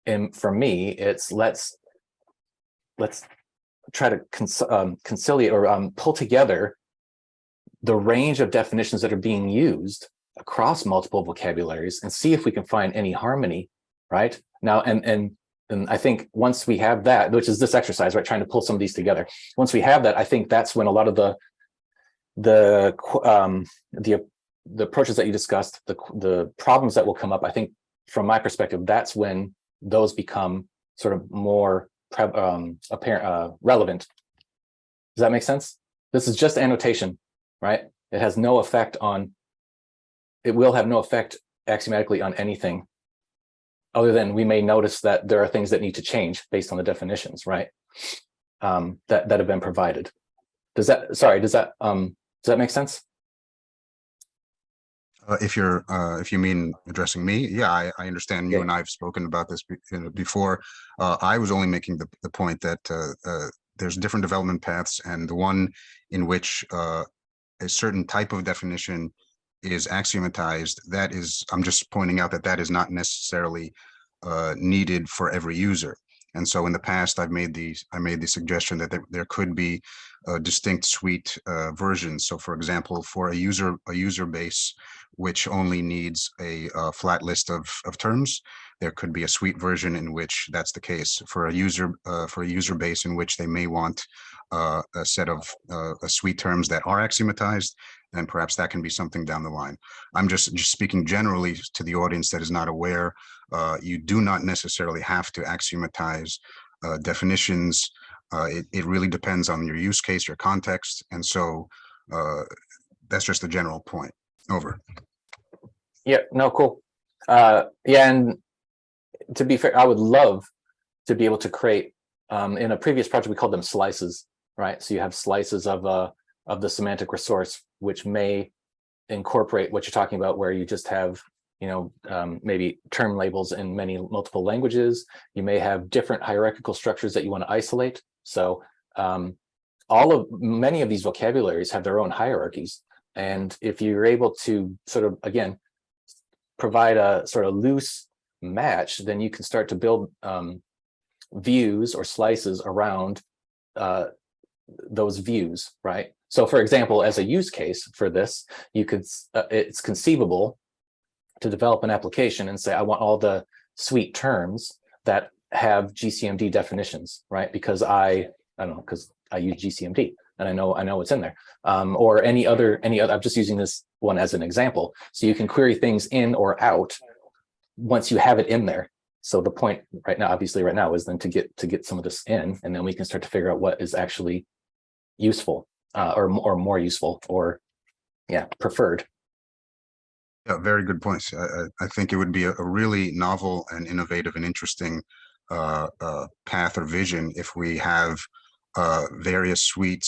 A: and for me, it's let's try to conciliate or pull together the range of definitions that are being used across multiple vocabularies and see if we can find any harmony, right? Now, and I think once we have that, which is this exercise, right, trying to pull some of these together. Once we have that, I think that's when a lot of the approaches that you discussed, the problems that will come up, I think from my perspective, that's when those become sort of more apparent, relevant. Does that make sense? This is just annotation, right? It has no effect on, it will have no effect axiomatically on anything other than we may notice that there are things that need to change based on the definitions, right? That have been provided. Does that make sense?
C: If you mean addressing me, yeah, I understand. You and I have spoken about this before. I was only making the point that there's different development paths, and the one in which a certain type of definition is axiomatized, that is, I'm just pointing out that is not necessarily needed for every user. And so in the past, I made the suggestion that there could be distinct suite versions. So for example, for a user base which only needs a flat list of terms, there could be a suite version in which that's the case. For a user base in which they may want a set of suite terms that are axiomatized, then perhaps that can be something down the line. I'm just speaking generally to the audience that is not aware. You do not necessarily have to axiomatize definitions. It really depends on your use case, your context. And so that's just a general point. Over.
A: Yeah, no, cool. Yeah, and to be fair, I would love to be able to create, in a previous project, we called them slices, right? So you have slices of the semantic resource, which may incorporate what you're talking about, where you just have, maybe term labels in multiple languages. You may have different hierarchical structures that you want to isolate. So many of these vocabularies have their own hierarchies. And if you're able to sort of, again, provide a sort of loose match, then you can start to build views or slices around those views, right? So for example, as a use case for this, you could, it's conceivable to develop an application and say, I want all the suite terms that have GCMD definitions, right? Because I don't know, because I use GCMD and I know what's in there. Or any other, I'm just using this one as an example. So you can query things in or out once you have it in there. So the point right now, obviously right now, is then to get some of this in, and then we can start to figure out what is actually useful or more useful or preferred.
C: Yeah, very good points. I think it would be a really novel and innovative and interesting path or vision if we have various suite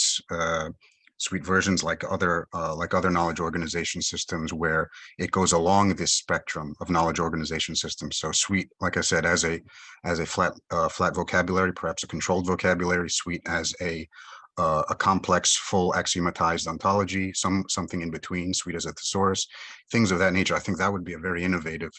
C: versions like other knowledge organization systems, where it goes along this spectrum of knowledge organization systems. So suite, like I said, as a flat vocabulary, perhaps a controlled vocabulary, suite as a complex, full axiomatized ontology, something in between, suite as a thesaurus, things of that nature. I think that would be a very innovative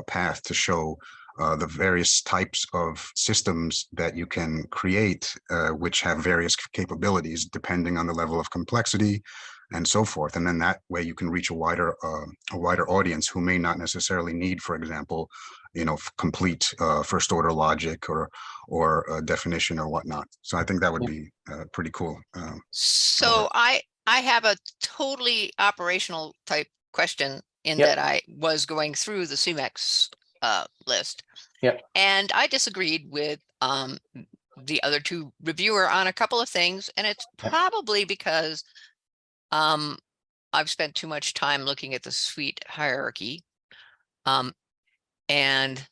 C: path to show the various types of systems that you can create, which have various capabilities depending on the level of complexity, and so forth. And then that way you can reach a wider audience who may not necessarily need, for example, complete first order logic or definition or whatnot. So I think that would be pretty cool.
E: So I have a totally operational type question in
A: Yep.
E: that I was going through the CMEX list.
A: Yep.
E: And I disagreed with the other two reviewer on a couple of things, and it's
A: Yep.
E: probably because I've spent too much time looking at the suite hierarchy. And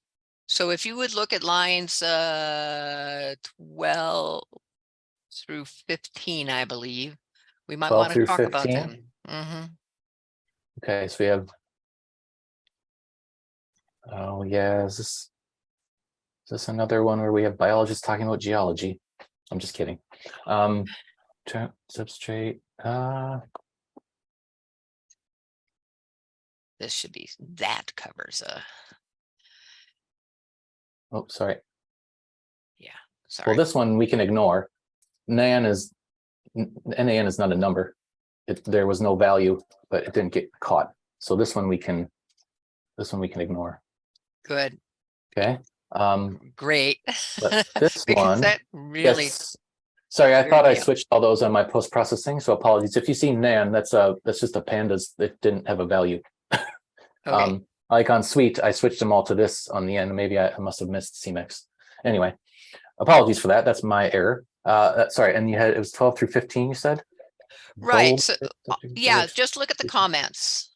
E: so if you would look at lines 12 through 15, I believe, we might
A: 12
E: want to
A: through
E: talk about
A: 15?
E: them. Mhm.
A: Okay, so we have, oh yeah, is this another one where we have biologists talking about geology? I'm just kidding. Substrate,
E: This should be, that covers
A: oh, sorry.
E: sorry.
A: Well, this one we can ignore. NaN is not a number. There was no value, but it didn't get caught. So this one we can ignore.
E: Good,
A: Okay.
E: great.
A: But this
E: Because
A: one,
E: that really,
A: yes. Sorry, I thought I
E: Yeah.
A: switched all those on my post-processing, so apologies. If you see NaN, that's just a pandas that didn't have a value.
E: okay.
A: Like on Suite, I switched them all to this on the end. Maybe I must have missed CMEX. Anyway, apologies for that. That's my error. Sorry, and it was 12 through 15, you said?
E: Right,
A: Bold,
E: so yeah, just look at the comments.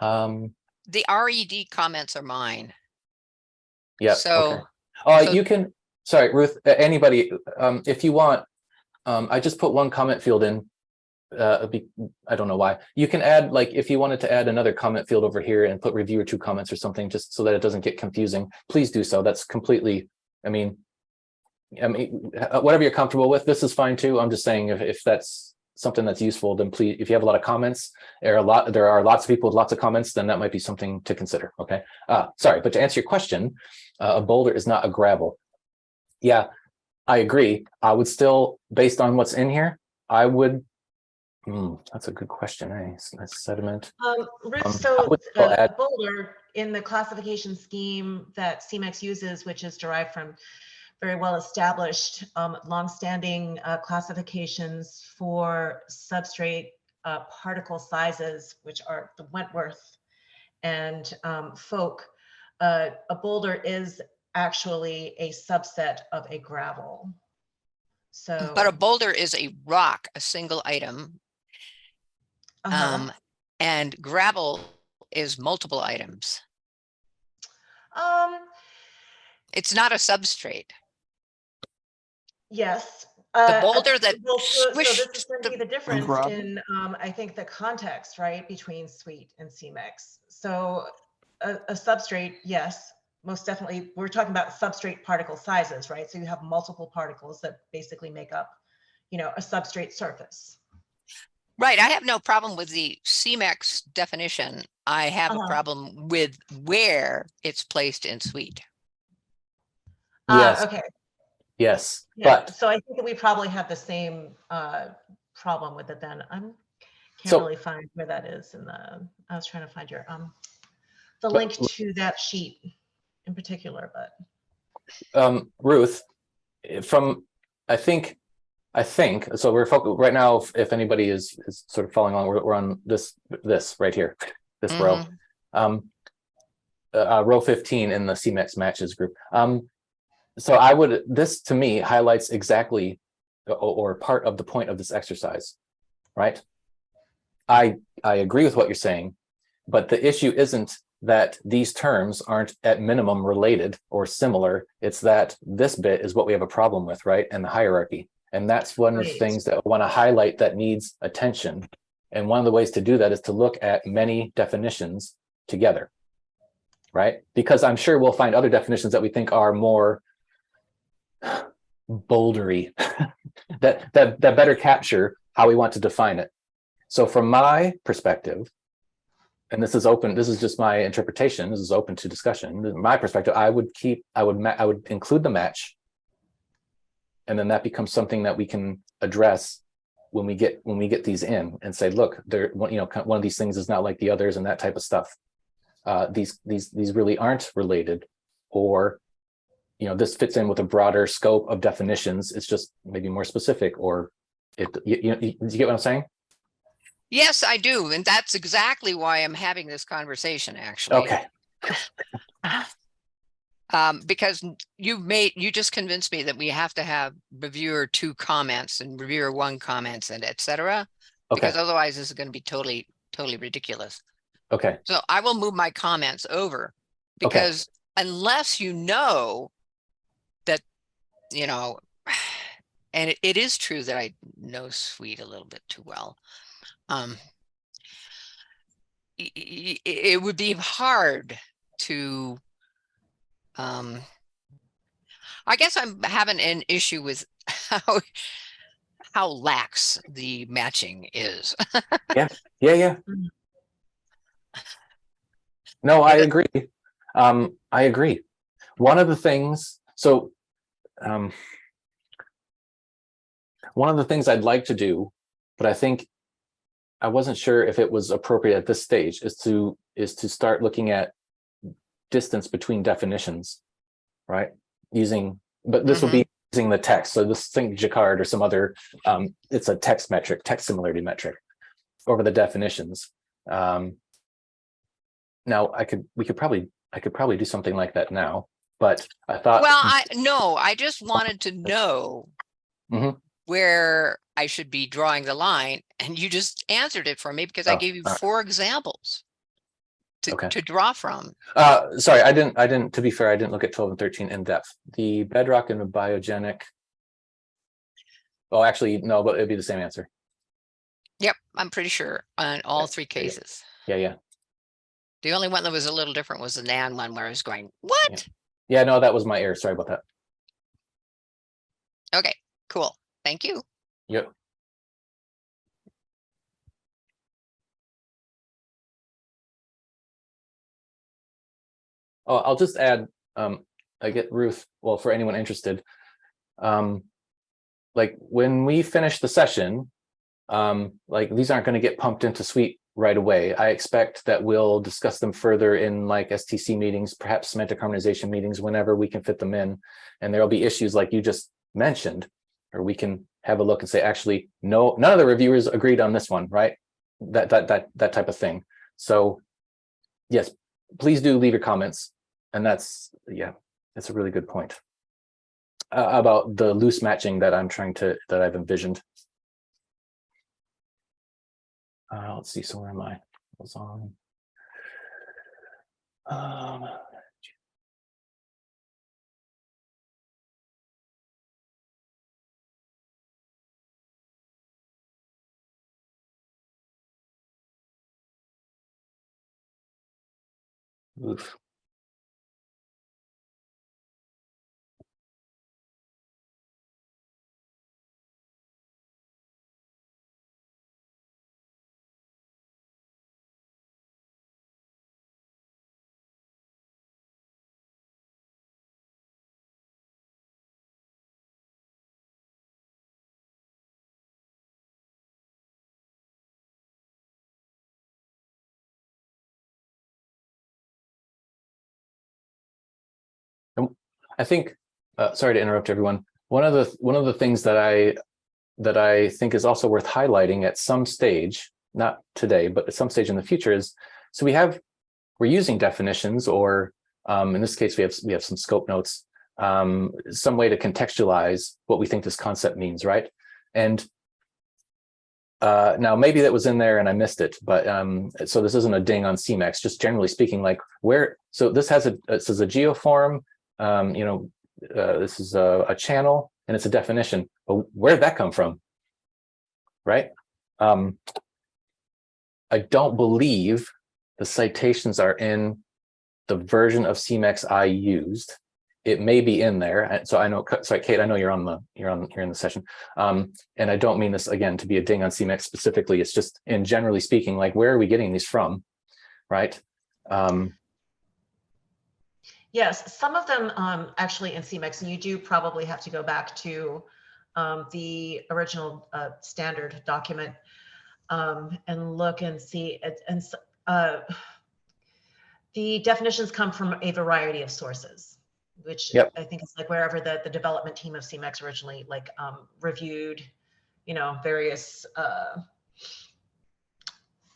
A: Um,
E: The RED comments are mine.
A: yeah,
E: So,
A: okay.
E: so-
A: You can, sorry, Ruth, anybody, if you want, I just put one comment field in. I don't know why. You can add, like, if you wanted to add another comment field over here and put reviewer 2 comments or something, just so that it doesn't get confusing, please do so. That's completely, I mean, whatever you're comfortable with, this is fine too. I'm just saying if that's something that's useful, then please, if you have a lot of comments, there are lots of people with lots of comments, then that might be something to consider. Okay. Sorry, but to answer your question, a boulder is not a gravel. Yeah, I agree. I would still, based on what's in here, I would, that's a good question. That's sediment.
D: Ruth,
A: I
D: so
A: would still
D: a
A: add,
D: boulder in the classification scheme that CMEX uses, which is derived from very well established, longstanding classifications for substrate particle sizes, which are the Wentworth and Folk. A boulder is actually a subset of a gravel. So,
E: but a boulder is a rock, a single item.
D: uh-huh.
E: And gravel is multiple items. It's not a substrate.
D: Yes.
E: The boulder that
D: well, so this
E: squished
D: is going to be the difference
F: gravel?
D: in, I think, the context, right, between Suite and CMEX. So a substrate, yes, most definitely. We're talking about substrate particle sizes, right? So you have multiple particles that basically make up, a substrate surface.
E: Right, I have no problem with the CMEX definition. I have a problem with where it's placed in Suite.
A: yes,
D: Okay.
A: yes,
D: Yeah.
A: but
D: So I think that we probably have the same problem with it then. I can't
A: So-
D: really find where that is in the, I was trying to find your, the link to that sheet in particular, but.
A: Ruth, I think so. We're focused right now. If anybody is sort of following along, we're on this right here, this row, row 15 in the CMEX matches group. So this to me highlights exactly or part of the point of this exercise, right? I agree with what you're saying, but the issue isn't that these terms aren't at minimum related or similar. It's that this bit is what we have a problem with, right? And the hierarchy. And that's one of the things that I want to highlight that needs attention. And one of the ways to do that is to look at many definitions together, right? Because I'm sure we'll find other definitions that we think are more bouldery, that better capture how we want to define it. So from my perspective, and this is open, this is just my interpretation, this is open to discussion. My perspective, I would include the match, and then that becomes something that we can address when we get these in and say, look, they're one of these things is not like the others and that type of stuff. These really aren't related, or this fits in with a broader scope of definitions. It's just maybe more specific, or you get what I'm saying?
E: Yes, I do. And that's exactly why I'm having this conversation, actually.
A: Okay.
E: Because you just convinced me that we have to have reviewer 2 comments and reviewer 1 comments and etc.
A: Okay.
E: Because otherwise this is going to be totally
A: Okay.
E: ridiculous. So I will move my comments over, because unless that, and it is true that I know Sweet a little bit too well. It would be hard to, I guess I'm having an issue with how lax the matching is.
A: Yeah. No, I agree. I agree. One of the things, one of the things I'd like to do, but I think I wasn't sure if it was appropriate at this stage, is to start looking at distance between definitions, right? But this will be using the text. So this, think Jacquard or some other, it's a text metric, text similarity metric over the definitions. Now I could probably do something like that now, but I thought.
E: Well, I just wanted to know where I should be drawing the line, and you just answered it for me, because I gave you 4 examples to draw from.
A: Sorry, I didn't. To be fair, I didn't look at 12 and 13 in depth. The bedrock and the biogenic. Oh, actually, no, but it'd be the same answer.
E: Yep, I'm pretty sure on all 3 cases.
A: Yeah.
E: The only one that was a little different was the NAN one, where I was going, what?
A: Yeah, no, that was my error. Sorry about that.
E: Okay, cool. Thank you.
A: Yep. Oh, I'll just add, I get Ruth, well, for anyone interested, like when we finish the session, like these aren't going to get pumped into Suite right away. I expect that we'll discuss them further in like STC meetings, perhaps semantic harmonization meetings, whenever we can fit them in. And there'll be issues like you just mentioned, or we can have a look and say, actually, no, none of the reviewers agreed on this one, right? That type of thing. So yes, please do leave your comments. And that's a really good point about the loose matching that I've envisioned. Let's see. So where am I? I was on. Oof. I think, sorry to interrupt everyone. One of the things that I think is also worth highlighting at some stage, not today, but at some stage in the future, is so we're using definitions, or in this case we have some scope notes, some way to contextualize what we think this concept means, right? And now maybe that was in there and I missed it, but so this isn't a ding on CMEX, just generally speaking, like so this has this is a geoform. This is a channel and it's a definition, but where'd that come from, right? I don't believe the citations are in the version of CMEX I used. It may be in there, so I know. Sorry, Kate, I know you're in the session, and I don't mean this again to be a ding on CMEX specifically. It's just in generally speaking, like where are we getting these from, right?
D: Yes, some of them actually in CMEX, and you do probably have to go back to the original standard document and look and see it. And the definitions come from a variety of sources, which
A: Yep.
D: I think is like wherever the development team of CMEX originally like reviewed, you know, various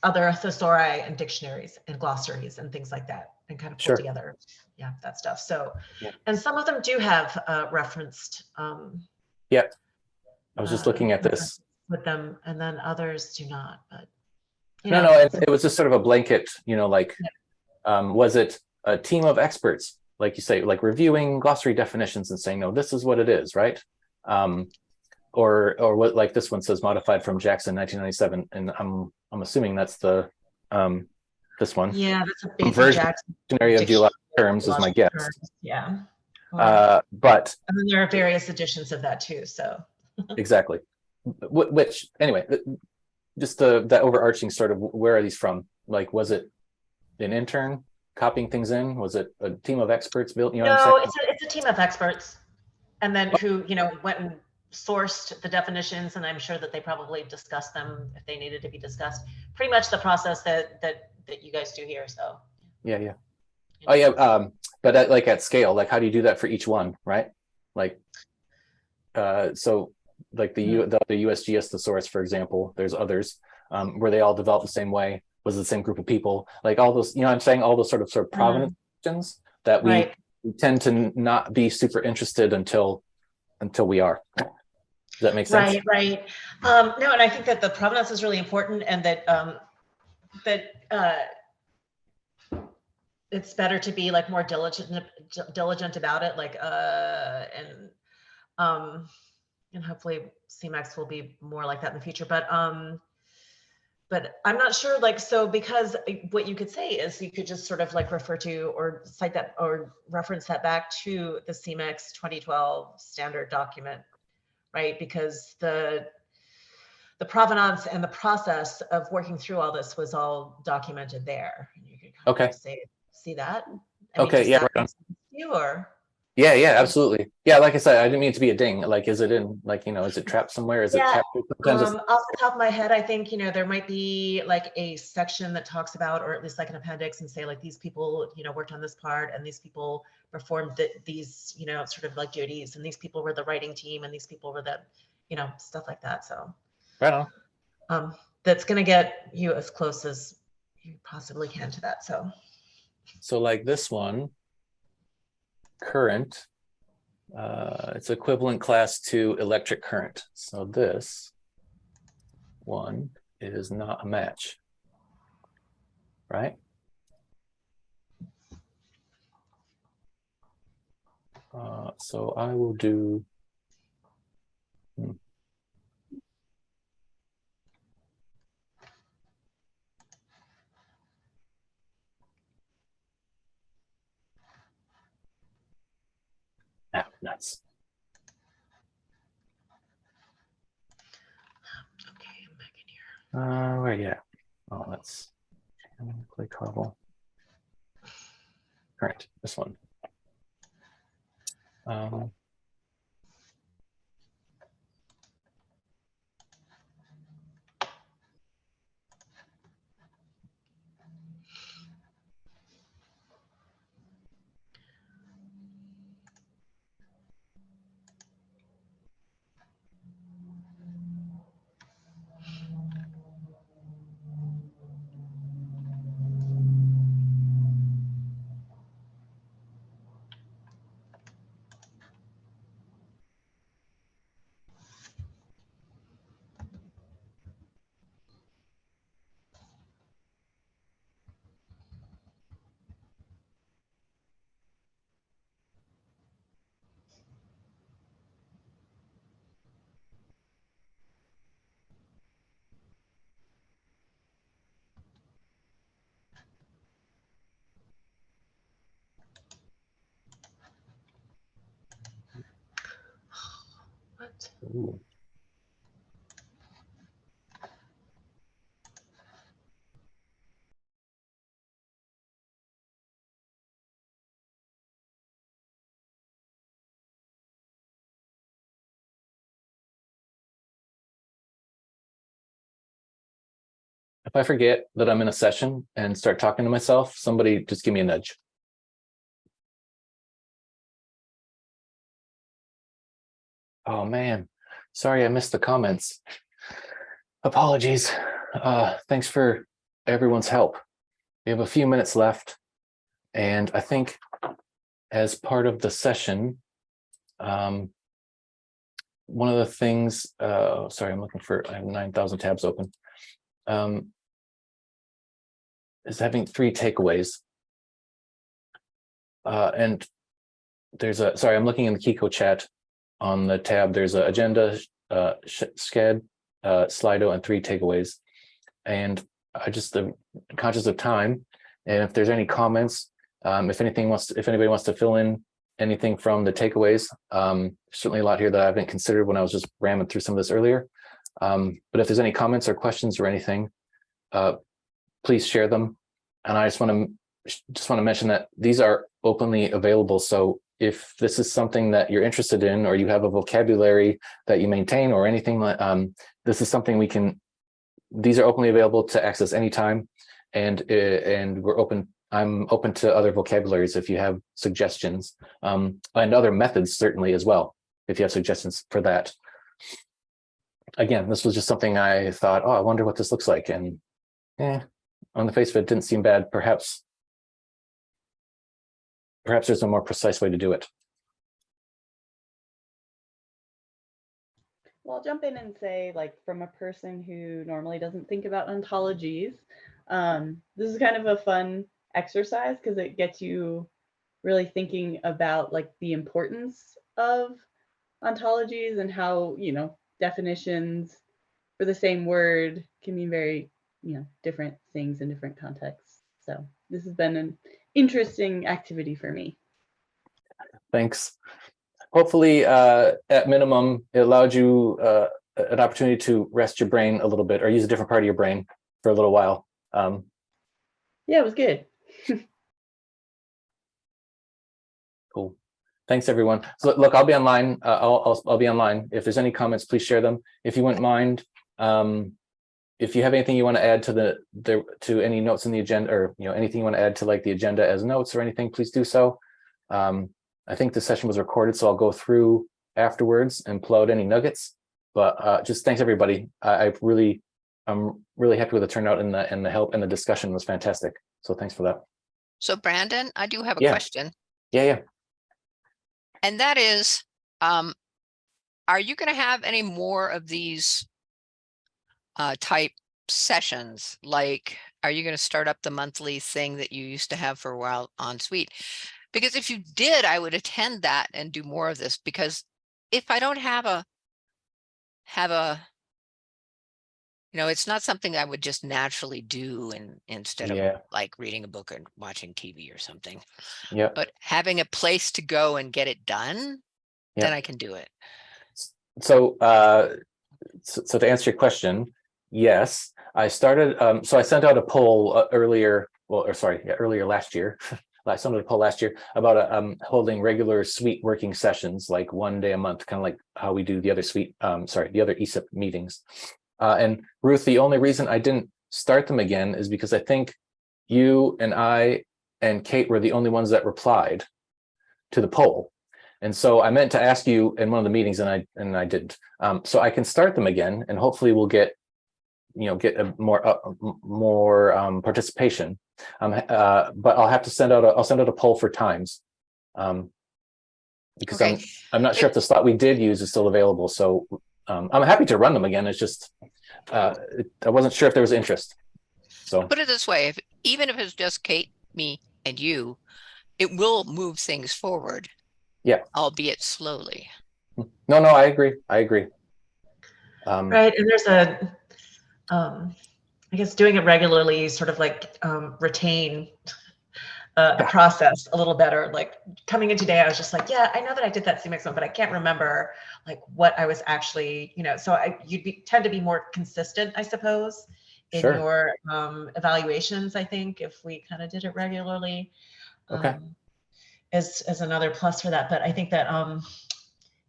D: other thesauri and dictionaries and glossaries and things like that, and kind of pulled together, yeah, that stuff. So, and some of them do have referenced.
A: Yeah, I was just looking at this
D: with them, and then others do not. But you
A: no,
D: know,
A: no, it was just sort of a blanket, you know, like, was it a team of experts, like you say, like reviewing glossary definitions and saying, no, this is what it is, right? Or what, like this one says modified from Jackson 1997, and I'm assuming that's the this one.
D: Yeah, that's a basic
A: Version
D: Jackson
A: dictionary of geological terms is my guess.
D: Terms, yeah.
A: But
D: and then there are various editions of that too. So
A: exactly, which anyway, just that overarching sort of, where are these from? Like, was it an intern copying things in? Was it a team of experts built? You know
D: no,
A: what I'm saying?
D: it's a team of experts, and then who, you know, went and sourced the definitions, and I'm sure that they probably discussed them if they needed to be discussed. Pretty much the process that you guys do here. So
A: Yeah. Oh yeah, but like at scale, like how do you do that for each one, right? Like, so like the USGS thesaurus, for example, there's others. Were they all developed the same way? Was it the same group of people? Like all those, you know what I'm saying? All those sort of provenance questions that we tend to not be super interested until we are. Does that make sense?
D: Right. No, and I think that the provenance is really important, and that it's better to be like more diligent about it, like and hopefully CMEX will be more like that in the future. But I'm not sure, like, so because what you could say is you could just sort of like refer to or cite that or reference that back to the CMEX 2012 standard document, right? Because the provenance and the process of working through all this was all documented there. You could kind of see that. I mean,
A: Yeah, right on.
D: You or
A: yeah, absolutely. Yeah, like I said, I didn't mean it to be a ding. Like, is it in, like, you know, is it trapped somewhere? Is it captured? Sometimes
D: off the top of my head, I think, you know, there might be like a section that talks about, or at least like an appendix, and say like these people, you know, worked on this part, and these people performed these, you know, sort of like duties, and these people were the writing team, and these people were the, you know, stuff like that. So
A: right on.
D: That's going to get you as close as you possibly can to that.
A: So like this one, current, it's equivalent class to electric current. So this one is not a match, right? So I will do, nuts.
D: Okay, I'm back in here.
A: Where you at? Oh, that's click Carvel. Current, this one.
D: What?
A: Ooh. If I forget that I'm in a session and start talking to myself, somebody just give me a nudge. Oh man, sorry I missed the comments. Apologies. Thanks for everyone's help. We have a few minutes left, and I think as part of the session, one of the things, sorry, I'm looking for, I have 9,000 tabs open, is having 3 takeaways. And there's a, sorry, I'm looking in the Kiko chat on the tab. There's an agenda, SCAD, Slido, and 3 takeaways. And I just am conscious of time. And if there's any comments, if anybody wants to fill in anything from the takeaways, certainly a lot here that I haven't considered when I was just ramming through some of this earlier. But if there's any comments or questions or anything, please share them. And I just want to mention that these are openly available. So if this is something that you're interested in, or you have a vocabulary that you maintain or anything like, this is something we can, these are openly available to access anytime. And we're open, I'm open to other vocabularies if you have suggestions, and other methods certainly as well, if you have suggestions for that. Again, this was just something I thought, oh, I wonder what this looks like. And on the face of it, didn't seem bad. Perhaps there's a more precise way to do it.
B: Well, I'll jump in and say, like, from a person who normally doesn't think about ontologies, this is kind of a fun exercise because it gets you really thinking about like the importance of ontologies and how, you know, definitions for the same word can mean very, you know, different things in different contexts. So this has been an interesting activity for me.
A: Thanks. Hopefully, at minimum, it allowed you an opportunity to rest your brain a little bit or use a different part of your brain for a little while.
B: Yeah, it was good.
A: Cool. Thanks, everyone. So look, I'll be online. I'll be online. If there's any comments, please share them. If you wouldn't mind, if you have anything you want to add to any notes in the agenda, or anything you want to add to like the agenda as notes or anything, please do so. I think the session was recorded, so I'll go through afterwards and pull out any nuggets. But just thanks, everybody. I'm really happy with the turnout and the help, and the discussion was fantastic. So thanks for that.
E: So Brandon, I do have a question.
A: Yeah.
E: And that is, are you going to have any more of these type sessions? Like, are you going to start up the monthly thing that you used to have for a while on Suite? Because if you did, I would attend that and do more of this, because if I don't have a, it's not something I would just naturally do instead of like reading a book and watching TV or something.
A: Yeah.
E: But having a place to go and get it done, then I can do it. So,
A: so to answer your question, yes, I started. So I sent out a poll earlier last year. I sent out a poll last year about holding regular Suite working sessions, like one day a month, kind of like how we do the other Suite, the other ESIP meetings. And Ruth, the only reason I didn't start them again is because I think you and I and Kate were the only ones that replied to the poll. And so I meant to ask you in one of the meetings, and I didn't. So I can start them again, and hopefully we'll get a more participation. But I'll have to send out a poll for times, because I'm not sure if the slot we did use is still available. So I'm happy to run them again. It's just I wasn't sure if there was interest. So
E: put it this way: even if it's just Kate, me, and you, it will move things forward. Yeah, albeit slowly.
A: No, I agree.
D: Right, and there's I guess doing it regularly sort of like retain a process a little better. Like coming in today, I was just like, yeah, I know that I did that CMX one, but I can't remember like what I was actually, so you'd tend to be more consistent, I suppose, in your evaluations, I think, if we kind of did it regularly. As another plus for that. But I think that,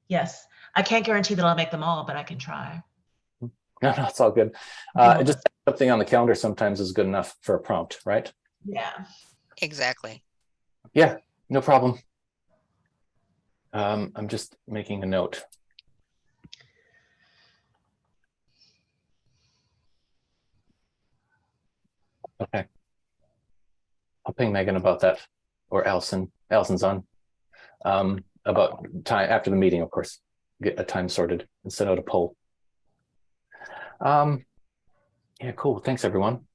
D: yes, I can't guarantee that I'll make them all, but I can try.
A: No, no, it's all good. Just something on the calendar sometimes is good enough for a prompt, right?
D: Yeah.
E: Exactly.
A: Yeah, no problem. I'm just making a note. Okay. I'll ping Megan about that, or Allison. Allison's on. About time after the meeting, of course. Get a time sorted and send out a poll. Yeah, cool. Thanks, everyone.